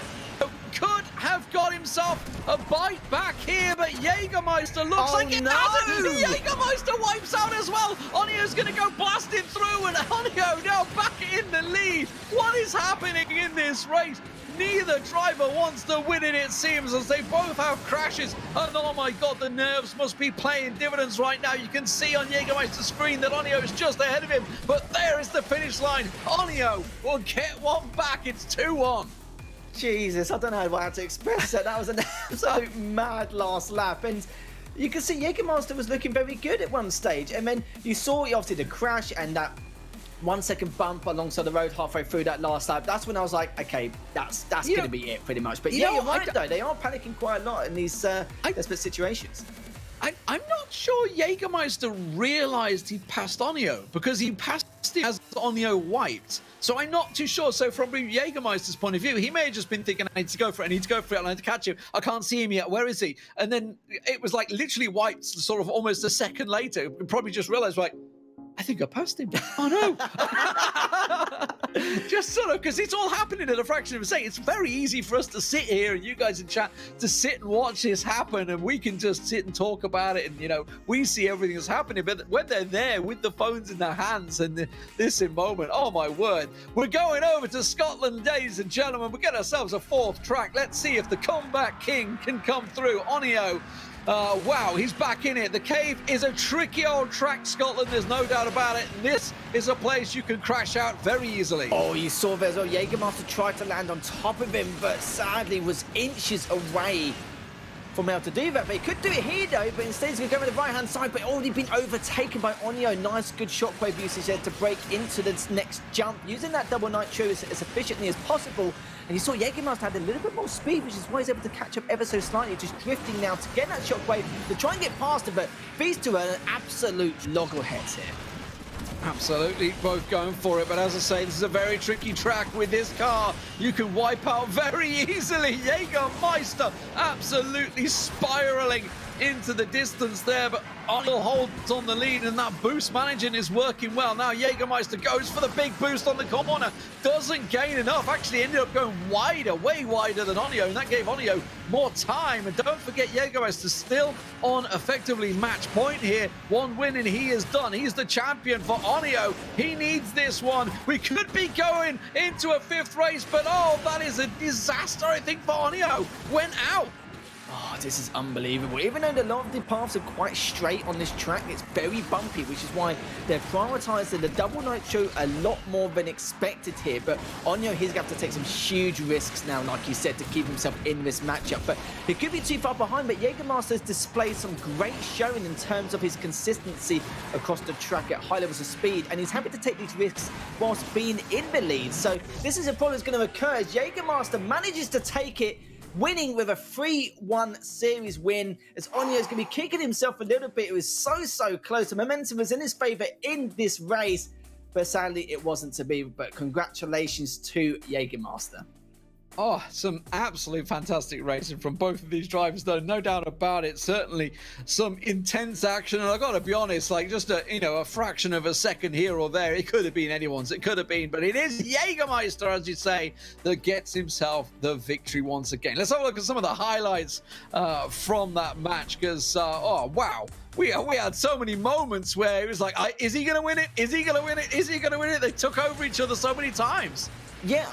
could have got himself a bite back here, but Jägermeister looks like it doesn't. Jägermeister wipes out as well. Onio's going to go blast him through, and Onio now back in the lead. What is happening in this race? Neither driver wants to win it seems, as they both have crashes. And oh my god, the nerves must be playing dividends right now. You can see on Jägermeister's screen that Onio is just ahead of him, but there is the finish line. Onio will get one back. It's 2-1. Jesus, I don't know how to express that. That was an absolute mad last lap. And you can see Jägermeister was looking very good at one stage. And then you saw, obviously, the crash and that 1 second bump alongside the road halfway through that last lap. That's when I was like, okay, that's going to be it pretty much. But yeah, you're right, though. They are panicking quite a lot in these desperate situations. I'm not sure Jägermeister realized he passed Onio, because he passed him as Onio wiped. So I'm not too sure. So from Jägermeister's point of view, he may have just been thinking, I need to go for it, I need to go for it, I need to catch him. I can't see him yet. Where is he? And then it was like literally wiped sort of almost a second later. Probably just realized, like, I think I passed him. Oh no. Just sort of, because it's all happening in a fraction of a second. It's very easy for us to sit here and you guys in chat to sit and watch this happen, and we can just sit and talk about it, and you know, we see everything that's happening. But when they're there with the phones in their hands and this in moment, oh my word. We're going over to Scotland, ladies and gentlemen. We get ourselves a fourth track. Let's see if the comeback king can come through. Onio. Wow, he's back in it. The cave is a tricky old track, Scotland. There's no doubt about it. This is a place you can crash out very easily. Oh, you saw there as well. Jägermeister tried to land on top of him, but sadly was inches away from able to do that. But he could do it here, though, but instead he's going to go to the right-hand side, but already been overtaken by Onio. Nice, good shockwave usage there to break into this next jump, using that double nitro as efficiently as possible. And you saw Jägermeister had a little bit more speed, which is why he's able to catch up ever so slightly, just drifting now to get that shockwave to try and get past him. But these two are an absolute loggerheads here. Absolutely, both going for it. But as I say, this is a very tricky track with this car. You can wipe out very easily. Jägermeister absolutely spiraling into the distance there, but Onio holds on the lead, and that boost managing is working well. Now Jägermeister goes for the big boost on the corner, doesn't gain enough, actually ended up going wider, way wider than Onio, and that gave Onio more time. And don't forget, Jägermeister still on effectively match point here. One win and he is done. He's the champion for Onio. He needs this one. We could be going into a fifth race, but oh, that is a disaster, I think, for Onio. Went out. Oh, this is unbelievable. Even though a lot of the paths are quite straight on this track, it's very bumpy, which is why they're prioritising the double nitro a lot more than expected here. But Onio, he's going to have to take some huge risks now, like you said, to keep himself in this matchup. But he could be too far behind, but Jägermeister's displayed some great showing in terms of his consistency across the track at high levels of speed, and he's happy to take these risks whilst being in the lead. So this is a problem that's going to occur as Jägermeister manages to take it, winning with a 3-1 series win, as Onio's going to be kicking himself a little bit. It was so close. The momentum was in his favour in this race, but sadly it wasn't to be. But congratulations to Jägermeister. Oh, some absolute fantastic racing from both of these drivers, though, no doubt about it. Certainly some intense action, and I got to be honest, like just a fraction of a second here or there, it could have been anyone's. It could have been, but it is Jägermeister, as you say, that gets himself the victory once again. Let's have a look at some of the highlights from that match, because oh wow. We had so many moments where it was like, is he going to win it? Is he going to win it? Is he going to win it? They took over each other so many times. Yeah,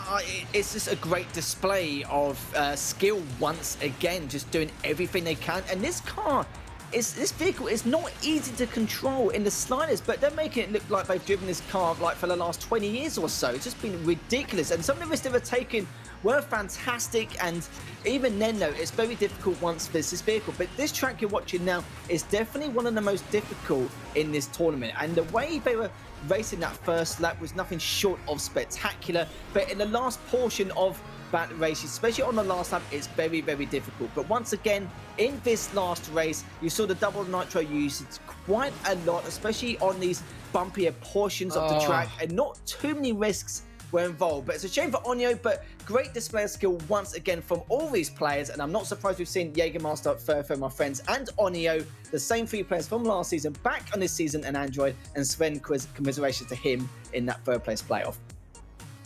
it's just a great display of skill once again, just doing everything they can. And this car this vehicle is not easy to control in the sliders, but they're making it look like they've driven this car like for the last 20 years or so. It's just been ridiculous, and some of the risks they've taken were fantastic, and even then though, it's very difficult once there's this vehicle. But this track you're watching now is definitely one of the most difficult in this tournament, and the way they were racing that first lap was nothing short of spectacular. But in the last portion of that race, especially on the last lap, it's very, very difficult. But once again, in this last race, you saw the double nitro used quite a lot, especially on these bumpier portions of the track, and not too many risks were involved. But it's a shame for Onyo, but great display of skill once again from all these players, and I'm not surprised we've seen Jägermeister, Furfo, my friends, and Onyo, the same three players from last season, back on this season in Android, and Sven, commiserations to him in that third place playoff.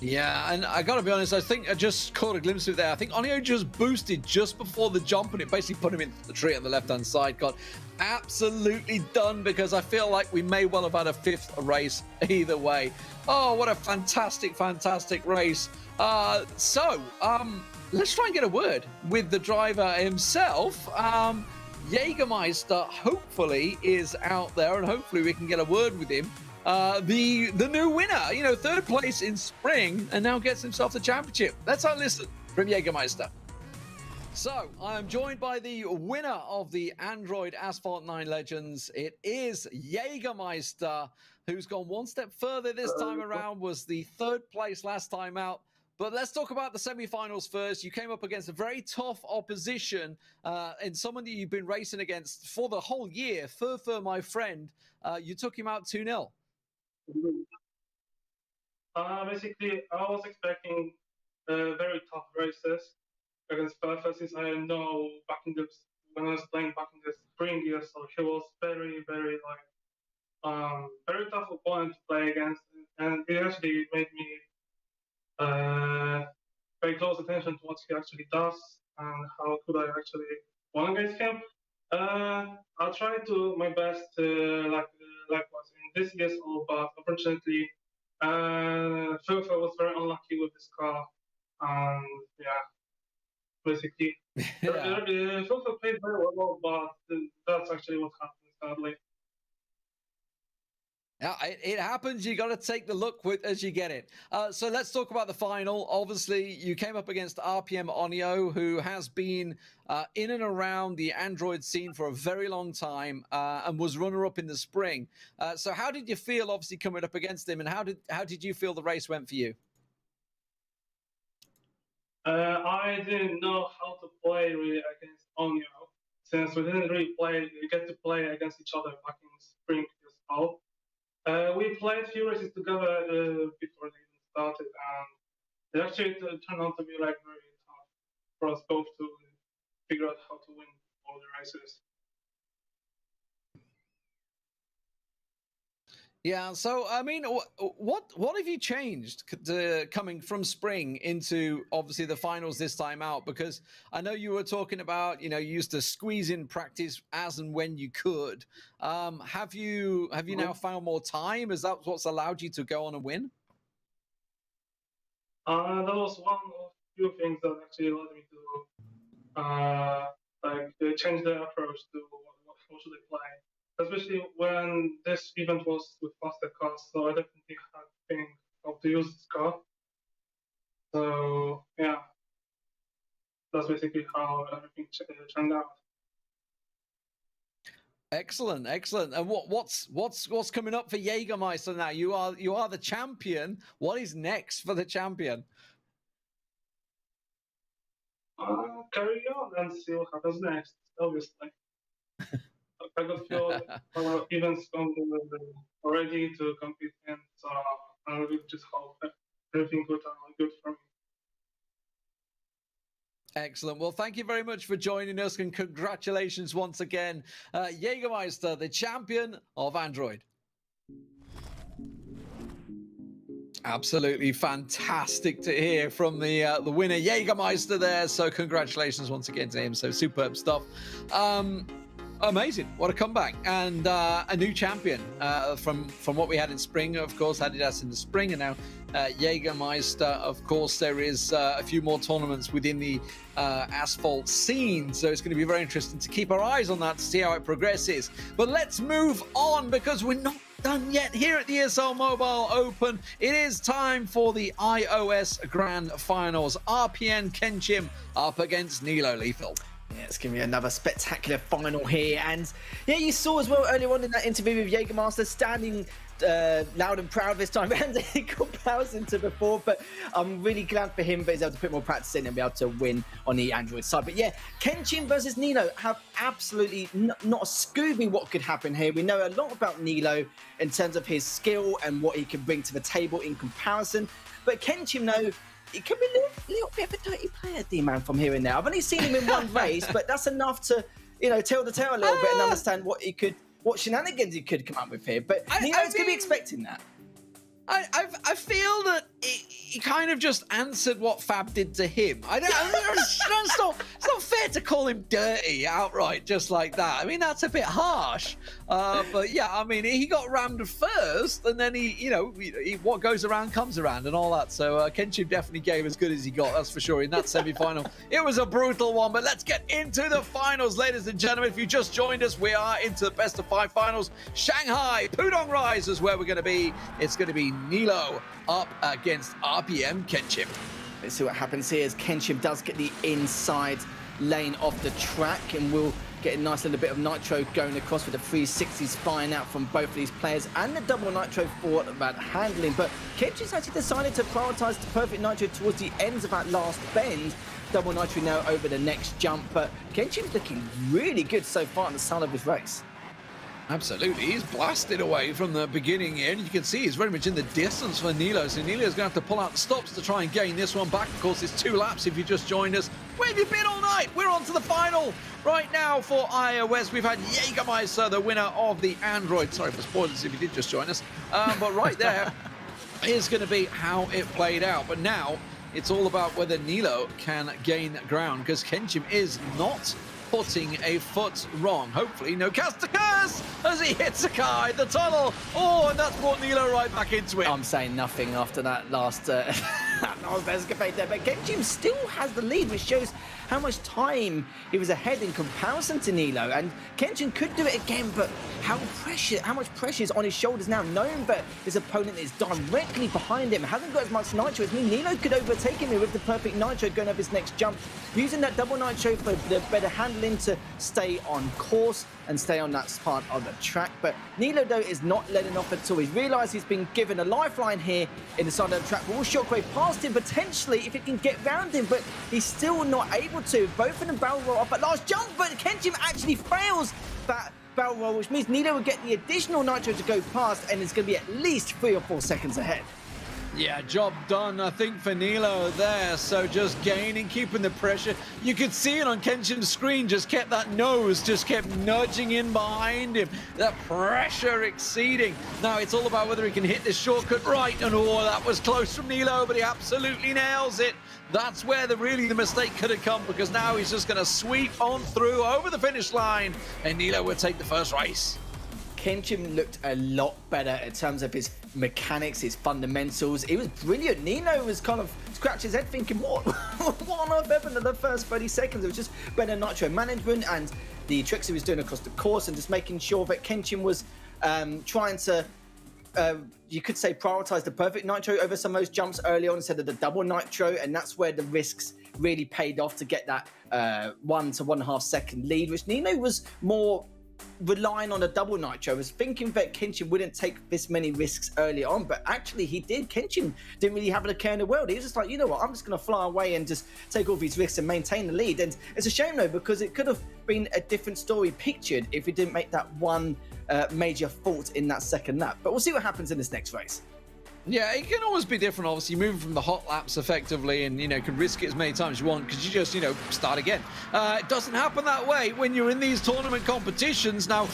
Yeah, and I gotta be honest, I think I just caught a glimpse of it there. I think Onyo just boosted just before the jump, and it basically put him into the tree on the left-hand side. Got absolutely done, because I feel like we may well have had a fifth race either way. Oh, what a fantastic, fantastic race. Let's try and get a word with the driver himself. Jägermeister hopefully is out there, and hopefully we can get a word with him. The new winner, you know, third place in spring, and now gets himself the championship. Let's have a listen from Jägermeister. So I'm joined by the winner of the Android Asphalt 9 Legends. It is Jägermeister, who's gone one step further this time around, was the third place last time out. But let's talk about the semi-finals first. You came up against a very tough opposition, and someone that you've been racing against for the whole year. Furfur, my friend, you took him out 2-0. Basically, I was expecting very tough races against Furfur, since I know when I was playing back in the spring years, so he was very, very very tough opponent to play against, and it actually made me pay close attention to what he actually does and how could I actually win against him. I'll try to my best, likewise in this ESL, but unfortunately, Furfur was very unlucky with this car, and basically, Furfur played very well, but that's actually what happened, sadly. Yeah, it happens. You got to take the look with as you get it. So let's talk about the final. Obviously, you came up against RPM Onyo, who has been in and around the Android scene for a very long time, and was runner-up in the spring. So how did you feel, obviously, coming up against him, and how did you feel the race went for you? I didn't know how to play really against Onyo, since we didn't really get to play against each other back in spring as well. We played a few races together before they even started, and it actually turned out to be like very tough for us both to figure out how to win all the races. Yeah, so I mean, what have you changed coming from spring into obviously the finals this time out? Because I know you were talking about, you used to squeeze in practice as and when you could. Have you now found more time? Is that what's allowed you to go on and win? That was one of few things that actually allowed me to change the approach to what should I play. Especially when this event was with faster cars, so I definitely had to think how to use this car. So yeah, that's basically how everything turned out. Excellent, excellent. And what's coming up for Jägermeister now? You are the champion. What is next for the champion? Carry on and see what happens next. Obviously. I got few events already to compete in, so I will just hope everything would good for me. Excellent. Well, thank you very much for joining us, and congratulations once again, Jägermeister, the champion of Android. Absolutely fantastic to hear from the winner, Jägermeister, there. So congratulations once again to him. So superb stuff. Amazing. What a comeback. And a new champion from what we had in spring, of course, Adidas in the spring, and now Jägermeister. Of course, there is a few more tournaments within the ASPHALT scene, so it's going to be very interesting to keep our eyes on that to see how it progresses. But let's move on, because we're not done yet here at the ESL Mobile Open. It is time for the iOS Grand Finals. RPN Kenchim up against Nilo Lethal. Yeah, it's going to be another spectacular final here. And yeah, you saw as well earlier on in that interview with Jägermeister standing loud and proud this time around in comparison to before. But I'm really glad for him that he's able to put more practice in and be able to win on the Android side. But yeah, Kenchim versus Nilo have absolutely not a Scooby what could happen here. We know a lot about Nilo in terms of his skill and what he can bring to the table in comparison. But Kenchim, though, it could be a little bit of a dirty player, D-Man, from here and there. I've only seen him in one race, but that's enough to, tell the tale a little bit and understand what shenanigans he could come up with here. But Nilo's going to be expecting that. I feel that he kind of just answered what Fab did to him. It's not fair to call him dirty outright just like that. I mean, that's a bit harsh. But yeah, I mean, he got rammed first, and then what goes around comes around and all that. So Kenchim definitely gave as good as he got, that's for sure, in that semi-final. It was a brutal one, but let's get into the finals, ladies and gentlemen. If you just joined us, we are into the best of 5 finals. Shanghai Pudong Rise is where we're going to be. It's going to be Nilo up against RPM Kenchim. Let's see what happens here as Kenchim does get the inside lane of the track, and we'll get a nice little bit of nitro going across with the 360s flying out from both of these players and the double nitro for that handling. But Kenchim's actually decided to prioritize the perfect nitro towards the ends of that last bend. Double nitro now over the next jump, but Kenchim's looking really good so far at the start of his race. Absolutely, he's blasted away from the beginning here, and you can see he's very much in the distance for Nilo, so Nilo's going to have to pull out the stops to try and gain this one back. Of course, it's 2 laps if you just joined us. Where have you been all night? We're on to the final right now for iOS. We've had Jägermeister, the winner of the Android. Sorry for spoilers if you did just join us, but right there is going to be how it played out. But now it's all about whether Nilo can gain ground, because Kenchim is not putting a foot wrong. Hopefully, no cast to curse as he hits a car in the tunnel. Oh, and that's brought Nilo right back into it. I'm saying nothing after that last escapade there, but Kenchim still has the lead, which shows how much time he was ahead in comparison to Nilo. And Kenchim could do it again, but how much pressure is on his shoulders now, knowing that his opponent is directly behind him, hasn't got as much nitro as me. Nilo could overtake him here with the perfect nitro going up his next jump, using that double nitro for the better handling to stay on course and stay on that part of the track. But Nilo, though, is not letting off at all. He's realised he's been given a lifeline here in the side of the track. Will Shockwave past him potentially if it can get round him, but he's still not able to. Both of them barrel roll up at last jump, but Kenchim actually fails that barrel roll, which means Nilo will get the additional nitro to go past, and it's going to be at least 3 or 4 seconds ahead. Yeah, job done, I think, for Nilo there. So just gaining, keeping the pressure. You could see it on Kenchim's screen, just kept that nose, just kept nudging in behind him. That pressure exceeding. Now it's all about whether he can hit this shortcut right. And oh, that was close from Nilo, but he absolutely nails it. That's where the mistake could have come, because now he's just going to sweep on through over the finish line, and Nilo will take the first race. Kenchim looked a lot better in terms of his mechanics, his fundamentals. It was brilliant. Nilo was kind of scratching his head thinking, what on earth happened in the first 30 seconds? It was just better nitro management and the tricks he was doing across the course, and just making sure that Kenchim was trying to, you could say, prioritize the perfect nitro over some of those jumps early on instead of the double nitro, and that's where the risks really paid off to get that 1 to 1.5 second lead, which Nilo was more relying on a double nitro. I was thinking that Kenchim wouldn't take this many risks early on, but actually he did. Kenchim didn't really have a care in the world. He was just like, you know what, I'm just going to fly away and just take all these risks and maintain the lead. And it's a shame though, because it could have been a different story pictured if he didn't make that one major fault in that second lap. But we'll see what happens in this next race. Yeah, it can always be different, obviously, moving from the hot laps effectively, and, can risk it as many times as you want, because you just, start again. It doesn't happen that way when you're in these tournament competitions. Now,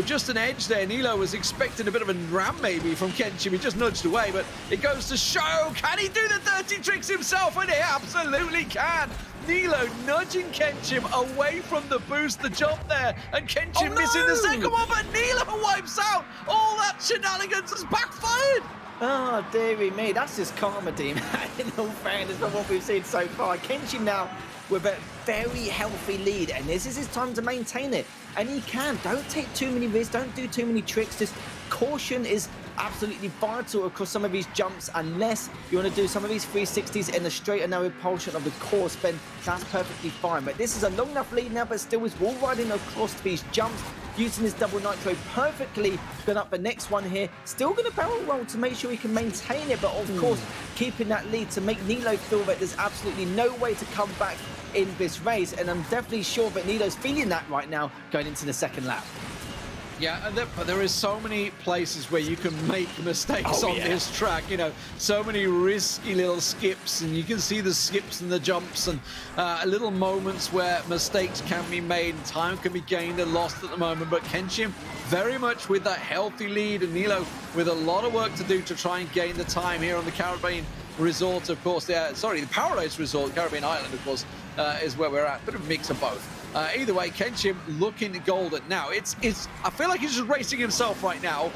just an edge there. Nilo was expecting a bit of a ram maybe from Kenchim. He just nudged away, but it goes to show, can he do the dirty tricks himself? And he absolutely can. Nilo nudging Kenchim away from the boost, the jump there, and Kenchim missing the second one, but Nilo wipes out. All that shenanigans has backfired. Oh, dearie me, that's just karma, team. In all fairness, from what we've seen so far, Kenshin now with a very healthy lead, and this is his time to maintain it. And he can. Don't take too many risks, don't do too many tricks. Just caution is absolutely vital across some of these jumps. Unless you want to do some of these 360s in the straight and narrow portion of the course, then that's perfectly fine. But this is a long enough lead now, but still is wall riding across these jumps, using his double nitro perfectly. Going up the next one here, still going to barrel roll to make sure he can maintain it, but of course keeping that lead to make Nilo feel that there's absolutely no way to come back in this race. And I'm definitely sure that Nilo's feeling that right now going into the second lap. Yeah, but there is so many places where you can make mistakes on this track. You know, so many risky little skips, and you can see the skips and the jumps and little moments where mistakes can be made and time can be gained and lost at the moment. But Kenshin very much with that healthy lead, and Nilo with a lot of work to do to try and gain the time here on the Caribbean Resort, of course. The Paradise Resort, Caribbean Island, of course, is where we're at. Bit of a mix of both. Either way, Kenshin looking golden. Now, I feel like he's just racing himself right now,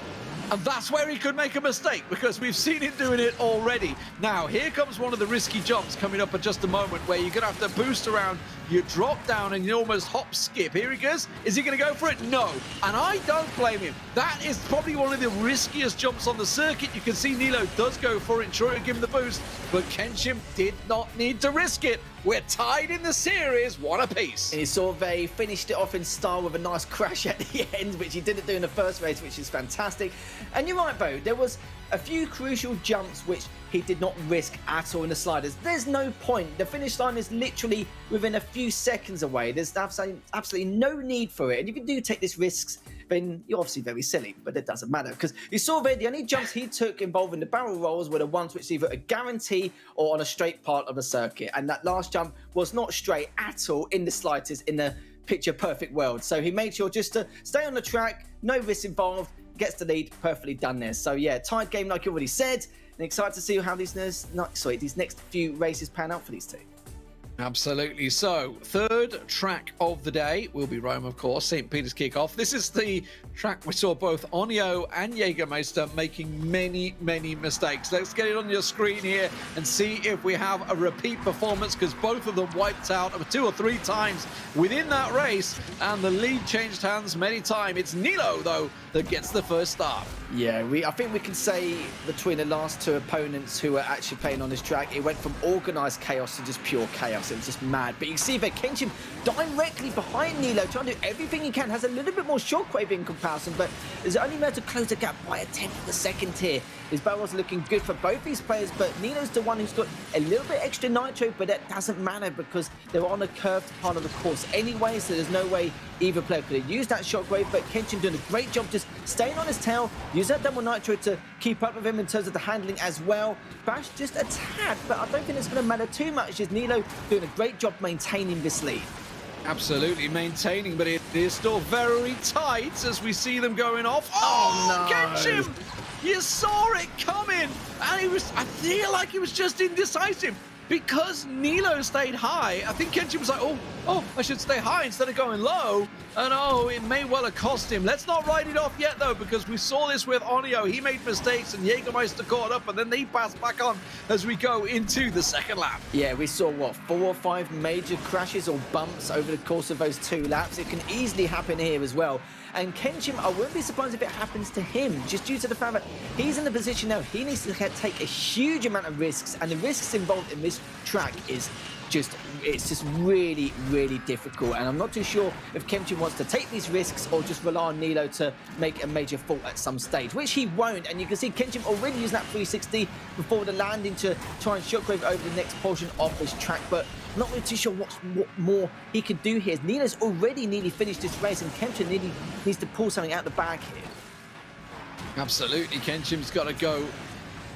and that's where he could make a mistake, because we've seen him doing it already. Now, here comes one of the risky jumps coming up in just a moment, where you're going to have to boost around, you drop down, and you almost hop skip. Here he goes. Is he going to go for it? No. And I don't blame him. That is probably one of the riskiest jumps on the circuit. You can see Nilo does go for it, try to give him the boost, but Kenshin did not need to risk it. We're tied in the series, one apiece. And he sort of finished it off in style with a nice crash at the end, which he didn't do in the first race, which is fantastic. And you're right, Bo, there was a few crucial jumps which he did not risk at all in the sliders. There's no point. The finish line is literally within a few seconds away. There's absolutely no need for it. And if you do take these risks, then you're obviously very silly, but it doesn't matter, because you saw there the only jumps he took involving the barrel rolls were the ones which either a guarantee or on a straight part of the circuit. And that last jump was not straight at all in the slightest in the picture perfect world. So he made sure just to stay on the track, no risks involved, gets the lead, perfectly done there. So yeah, tied game like you already said, and excited to see how these next few races pan out for these two. Absolutely. So, third track of the day will be Rome, of course, St. Peter's kickoff. This is the track we saw both Onyo and Jägermeister making many, many mistakes. Let's get it on your screen here and see if we have a repeat performance, because both of them wiped out 2 or 3 times within that race, and the lead changed hands many times. It's Nilo, though, that gets the first start. Yeah, I think we can say between the last two opponents who were actually playing on this track, it went from organised chaos to just pure chaos. It was just mad. But you can see that Kenshin directly behind Nilo, trying to do everything he can, has a little bit more shockwave in comparison, but is only able to close the gap by a tenth of a second here. His barrel's looking good for both these players, but Nilo's the one who's got a little bit extra nitro, but that doesn't matter because they're on a curved part of the course anyway, so there's no way either player could have used that shockwave. But Kenshin doing a great job just staying on his tail, use that double nitro to keep up with him in terms of the handling as well. Bash just a tad, but I don't think it's going to matter too much. Just Nilo doing a great job maintaining this lead. Absolutely maintaining, but it is still very tight as we see them going off. Oh no! Kenshin! You saw it coming, and I feel like he was just indecisive. Because Nilo stayed high, I think Kenshin was like, oh, I should stay high instead of going low. And it may well have cost him. Let's not write it off yet, though, because we saw this with Onyo. He made mistakes, and Jägermeister caught up, and then they passed back on as we go into the second lap. Yeah, we saw, 4 or 5 major crashes or bumps over the course of those 2 laps. It can easily happen here as well. And Kenshin, I wouldn't be surprised if it happens to him, just due to the fact that he's in the position now. He needs to take a huge amount of risks, and the risks involved in this track is just really, really difficult. And I'm not too sure if Kenshin wants to take these risks or just rely on Nilo to make a major fault at some stage, which he won't. And you can see Kenshin already using that 360 before the landing to try and shockwave over the next portion of this track. But I'm not really too sure what more he could do here. Nilo's already nearly finished this race, and Kenshin needs to pull something out the bag here. Absolutely, Kenshin's got to go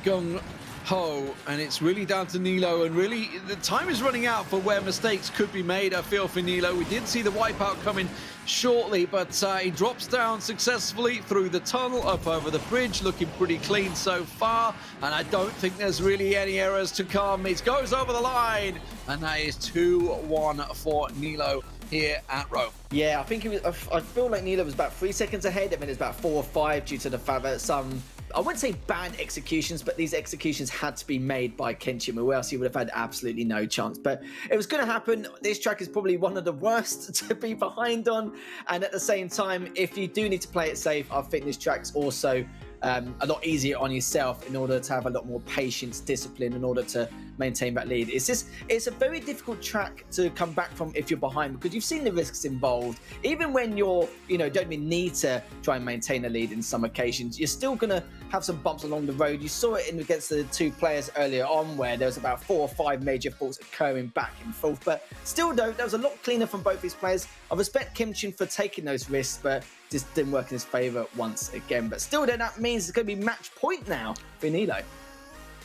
gung-ho, and it's really down to Nilo, and really the time is running out for where mistakes could be made, I feel, for Nilo. We did see the wipeout coming shortly, but he drops down successfully through the tunnel, up over the bridge, looking pretty clean so far, and I don't think there's really any errors to come. It goes over the line, and that is 2-1 for Nilo here at Rome. Yeah, I think I feel like Nilo was about 3 seconds ahead. I mean, it's about 4 or 5 due to the fact that some I wouldn't say bad executions, but these executions had to be made by Kenshin, or else he would have had absolutely no chance. But it was going to happen. This track is probably one of the worst to be behind on. And at the same time, if you do need to play it safe, I think this track's also a lot easier on yourself in order to have a lot more patience, discipline in order to maintain that lead. It's a very difficult track to come back from if you're behind, because you've seen the risks involved. Even when you're, don't even need to try and maintain a lead in some occasions, you're still going to have some bumps along the road. You saw it against the two players earlier on, where there was about 4 or 5 major faults occurring back and forth. But still, though, that was a lot cleaner from both these players. I respect Kimchin for taking those risks, but just didn't work in his favour once again. But still, then that means it's going to be match point now for Nilo.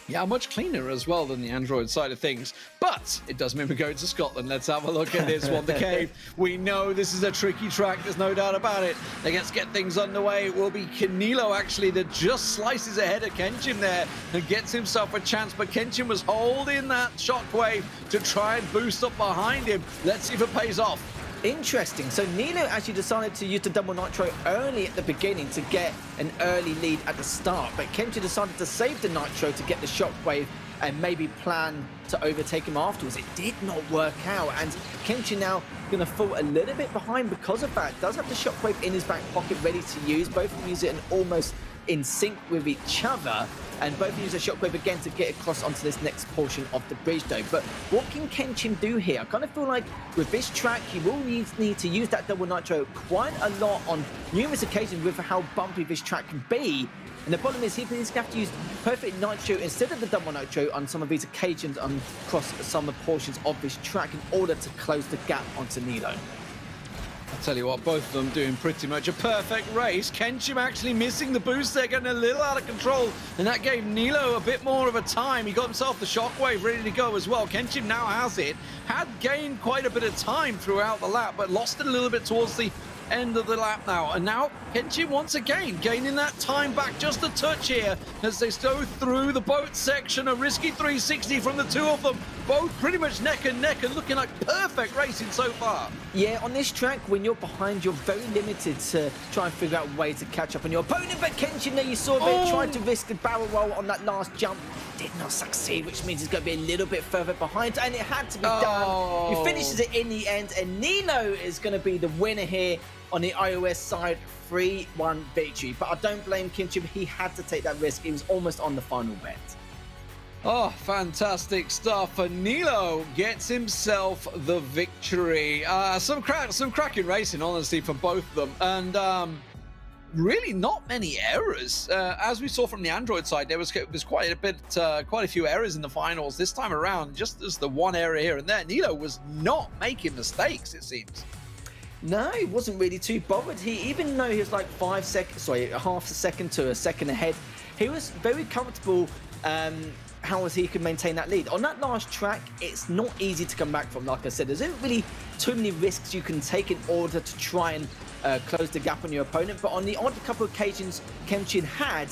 Yeah, much cleaner as well than the Android side of things. But it does mean we're going to Scotland. Let's have a look at this one. The Cave. We know this is a tricky track. There's no doubt about it. Let's get things underway. It will be Nilo, actually, that just slices ahead of Kenshin there and gets himself a chance. But Kenshin was holding that shockwave to try and boost up behind him. Let's see if it pays off. Interesting. So Nilo actually decided to use the double nitro early at the beginning to get an early lead at the start, but Kenshin decided to save the nitro to get the shockwave and maybe plan to overtake him afterwards. It did not work out, and Kenshin now going to fall a little bit behind because of that. Does have the shockwave in his back pocket ready to use. Both of them use it and almost in sync with each other, and both use a shockwave again to get across onto this next portion of the bridge though. But what can Kenshin do here? I kind of feel like with this track, he will need to use that double nitro quite a lot on numerous occasions with how bumpy this track can be. And the problem is he's going to have to use perfect nitro instead of the double nitro on some of these occasions across some of the portions of this track in order to close the gap onto Nilo. I'll tell you what, both of them doing pretty much a perfect race. Kenshin actually missing the boost there, getting a little out of control, and that gave Nilo a bit more of a time. He got himself the shockwave ready to go as well. Kenshin now has it, had gained quite a bit of time throughout the lap, but lost it a little bit towards the end of the lap now. And now Kenshin once again gaining that time back just a touch here as they go through the boat section. A risky 360 from the two of them, both pretty much neck and neck and looking like perfect racing so far. Yeah, on this track, when you're behind, you're very limited to try and figure out a way to catch up on your opponent. But Kenshin there, you saw it, tried to risk a barrel roll on that last jump, did not succeed, which means he's going to be a little bit further behind, and it had to be done. He finishes it in the end, and Nilo is going to be the winner here on the iOS side. 3-1 victory. But I don't blame Kenshin. He had to take that risk. He was almost on the final bet. Oh, fantastic stuff. And Nilo gets himself the victory. Some cracking racing, honestly, from both of them. And really not many errors. As we saw from the Android side, there was quite a few errors in the finals this time around. Just as the one error here and there, Nilo was not making mistakes, it seems. No, he wasn't really too bothered. Even though he was like half a second to a second ahead, he was very comfortable how he could maintain that lead. On that last track, it's not easy to come back from. Like I said, there's not really too many risks you can take in order to try and close the gap on your opponent. But on the odd couple of occasions Kenshin had,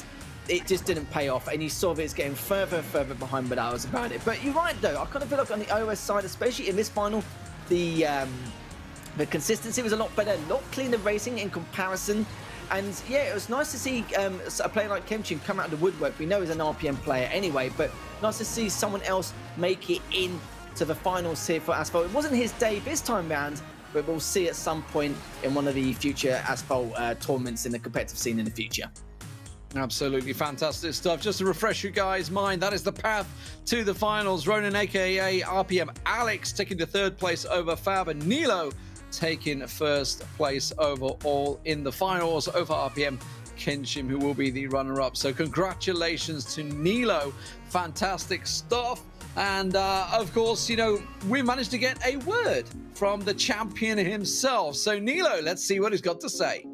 it just didn't pay off, and you saw that it's getting further and further behind, but that was about it. But you're right, though. I kind of feel like on the iOS side, especially in this final, the consistency was a lot better, a lot cleaner racing in comparison. And yeah, it was nice to see a player like Kenshin come out of the woodwork. We know he's an RPM player anyway, but nice to see someone else make it into the finals here for ASPHALT. It wasn't his day this time round, but we'll see at some point in one of the future ASPHALT tournaments in the competitive scene in the future. Absolutely fantastic stuff. Just to refresh you guys' mind, that is the path to the finals. Ronan, aka RPM Alex, taking the third place over Fab, and Nilo taking first place overall in the finals over RPM Kenshin, who will be the runner-up. So congratulations to Nilo. Fantastic stuff. And of course, we managed to get a word from the champion himself. So Nilo, let's see what he's got to say.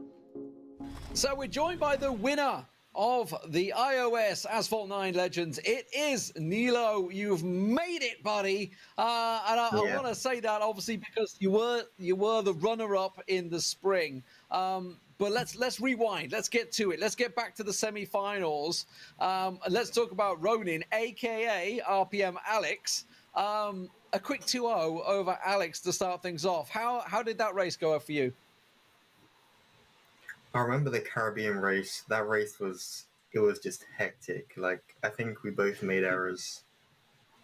So we're joined by the winner of the iOS Asphalt 9 Legends. It is Nilo. You've made it, buddy. And I want to say that obviously because you were the runner-up in the spring. But let's rewind. Let's get to it. Let's get back to the semi-finals. Let's talk about Ronin, aka RPM Alex. A quick 2-0 over Alex to start things off. How did that race go for you? I remember the Caribbean race. That race was it was just hectic. Like I think we both made errors,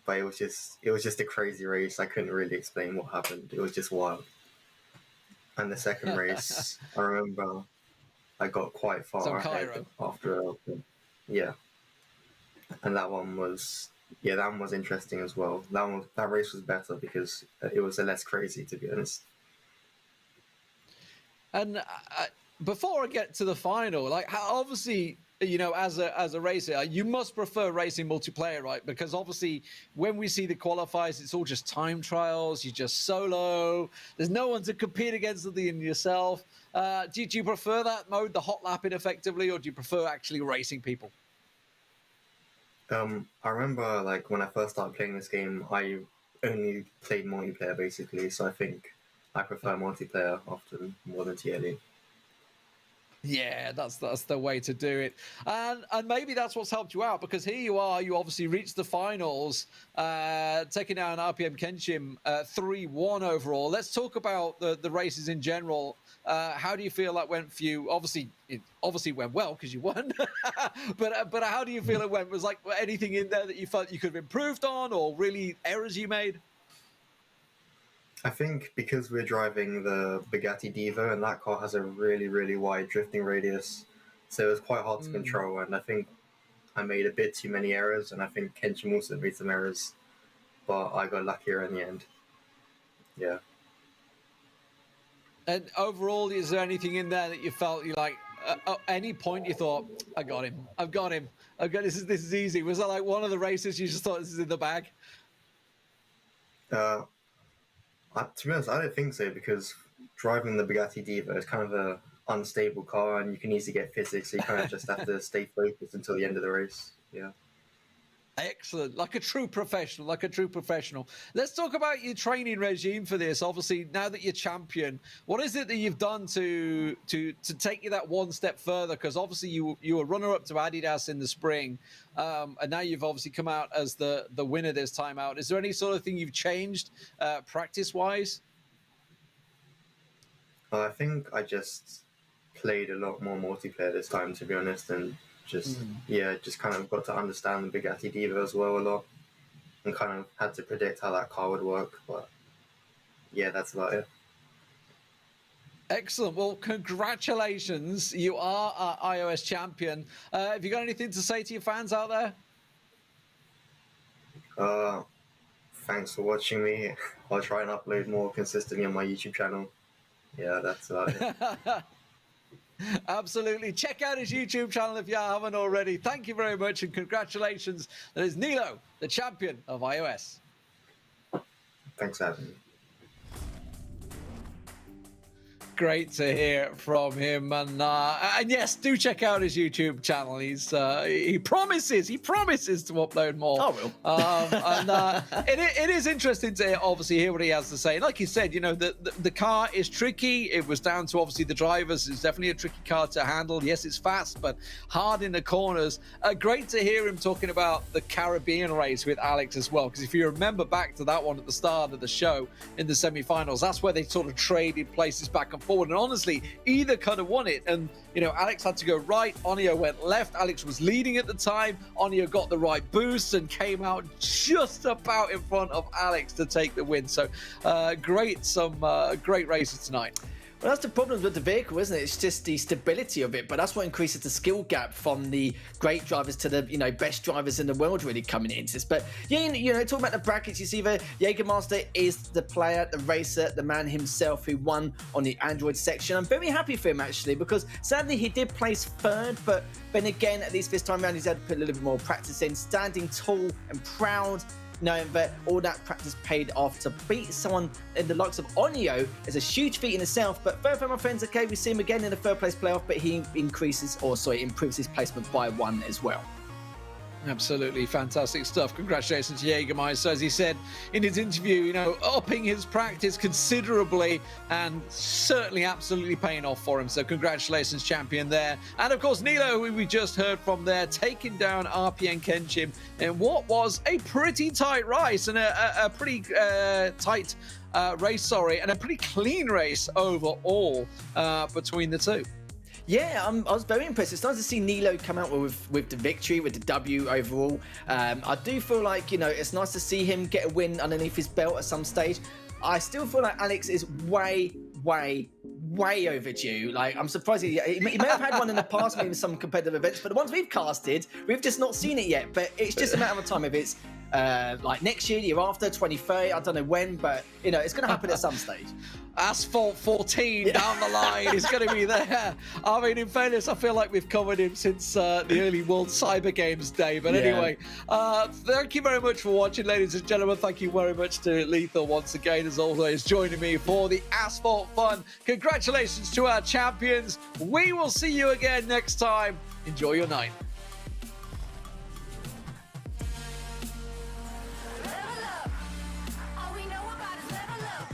but it was just a crazy race. I couldn't really explain what happened. It was just wild. And the second race, I remember I got quite So far ahead Cairo. after, yeah, and that one was interesting as well. That race was better because it was less crazy, to be honest. And before I get to the final, like obviously, as a racer, you must prefer racing multiplayer, right? Because obviously, when we see the qualifiers, it's all just time trials. You just solo. There's no one to compete against other than yourself. Do you prefer that mode, the hot lapping, effectively, or do you prefer actually racing people? I remember like when I first started playing this game, I only played multiplayer basically. So I think I prefer multiplayer often more than TLE. Yeah, that's the way to do it, and maybe that's what's helped you out, because here you are, you obviously reached the finals, taking down RPM Kenshin 3-1 overall. Let's talk about the races in general. How do you feel that went for you? Obviously, it went well because you won, but how do you feel it went? Was like anything in there that you felt you could have improved on, or really errors you made? I think because we're driving the Bugatti Diva, and that car has a really, really wide drifting radius, so it was quite hard to control. And I think I made a bit too many errors, and I think Kenshin also made some errors, but I got luckier in the end. Yeah. And overall, is there anything in there that you felt you like? At any point you thought, I've got him. This is easy. Was that like one of the races you just thought this is in the bag? To be honest, I don't think so, because driving the Bugatti Diva is kind of a unstable car, and you can easily get physics, so you kind of just have to stay focused until the end of the race. Yeah. Excellent, like a true professional. Let's talk about your training regime for this. Obviously, now that you're champion, what is it that you've done to take you that one step further? Because obviously you were runner-up to Adidas in the spring, and now you've obviously come out as the winner this time out. Is there any sort of thing you've changed practice-wise? I think I just played a lot more multiplayer this time, to be honest, and just kind of got to understand the Bugatti Diva as well a lot, and kind of had to predict how that car would work. But yeah, that's about it. Excellent. Well, congratulations. You are our iOS champion. Have you got anything to say to your fans out there? Thanks for watching me. I'll try and upload more consistently on my YouTube channel. Yeah, that's about it. Absolutely. Check out his YouTube channel if you haven't already. Thank you very much, and congratulations. That is Nilo, the champion of iOS. Thanks for having me. Great to hear from him, and yes, do check out his YouTube channel. He promises to upload more. Oh, well. It is interesting to obviously hear what he has to say. Like you said, the car is tricky. It was down to obviously the drivers. It's definitely a tricky car to handle. Yes, it's fast, but hard in the corners. Great to hear him talking about the Caribbean race with Alex as well, because if you remember back to that one at the start of the show in the semi-finals, that's where they sort of traded places back and forward. And honestly, either kind of won it. And, Alex had to go right. Onyo went left. Alex was leading at the time. Onyo got the right boost and came out just about in front of Alex to take the win. So great races tonight. Well, that's the problem with the vehicle, isn't it? It's just the stability of it, but that's what increases the skill gap from the great drivers to the best drivers in the world really coming into this. But yeah, talking about the brackets, you see there, Jägermaster is the player, the racer, the man himself who won on the Android section. I'm very happy for him actually, because sadly he did place third, but then again, at least this time around, he's had to put a little bit more practice in, standing tall and proud, knowing that all that practice paid off. To beat someone in the likes of Onyo is a huge feat in itself. But further, my friends, okay, we see him again in the third place playoff, but he improves his placement by 1 as well. Absolutely fantastic stuff. Congratulations to Jägermeister. As he said in his interview, upping his practice considerably and certainly absolutely paying off for him. So congratulations, champion there. And of course, Nilo, who we just heard from there, taking down RPM Kenshin in what was a pretty tight race and a pretty tight race, and a pretty clean race overall between the two. Yeah, I was very impressed. It's nice to see Nilo come out with the victory, with the W overall. I do feel like, you know, it's nice to see him get a win underneath his belt at some stage. I still feel like Alex is way overdue. Like, I'm surprised he may have had one in the past, maybe some competitive events, but the ones we've casted, we've just not seen it yet. But it's just a matter of time if it's like next year, year after, 2030, I don't know when, but you know, it's going to happen at some stage. Asphalt 14 down the line is going to be there. I mean, in fairness, I feel like we've covered him since the early World Cyber Games day. But anyway, thank you very much for watching, ladies and gentlemen. Thank you very much to Lethal once again, as always, joining me for the Asphalt Fun. Congratulations to our champions. We will see you again next time. Enjoy your night. Level up. All we know about is level up.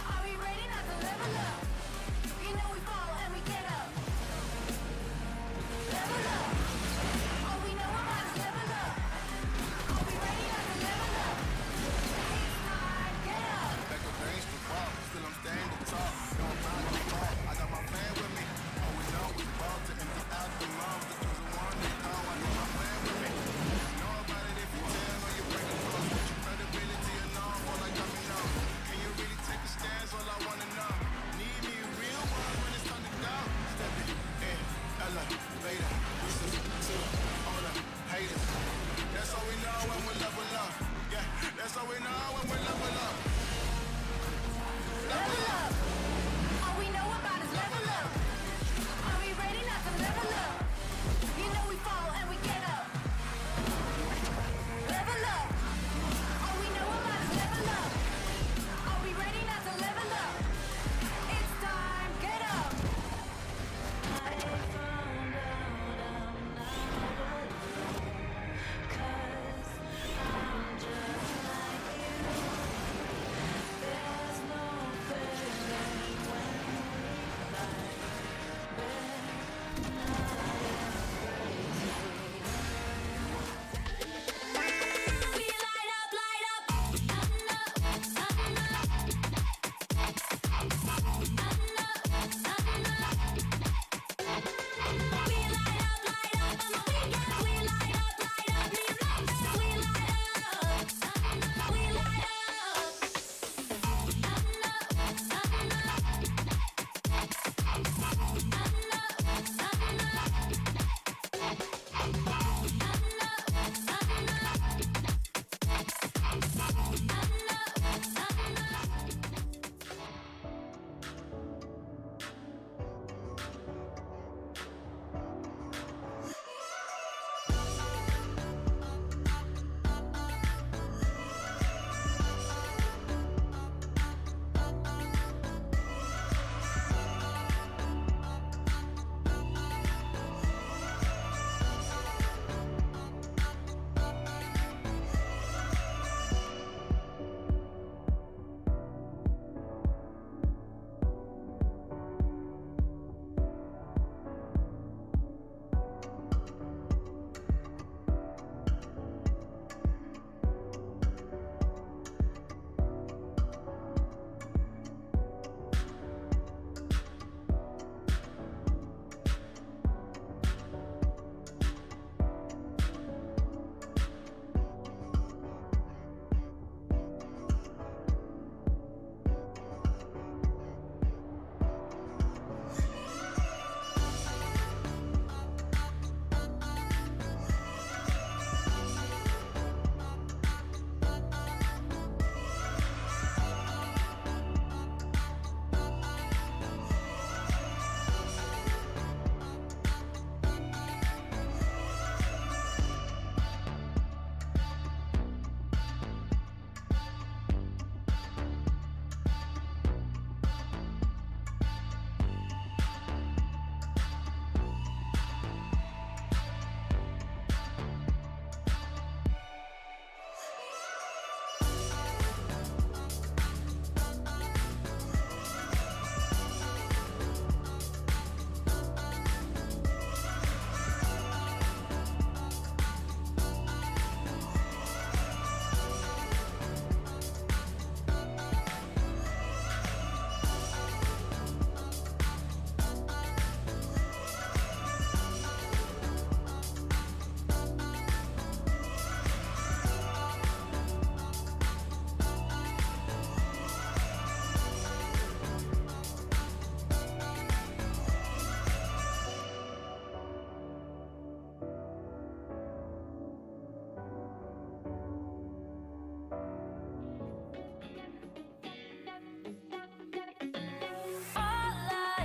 Are we ready not to level up? You know we fall and we get up. Level up. All we know about is level up. Are we ready not to level up? It's time, get up. Back up against the wall, still I'm standing tall. No, I'm not the ball. I got my fan with me. All we know is ball to empty out the mouth. The chosen one.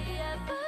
yeah, but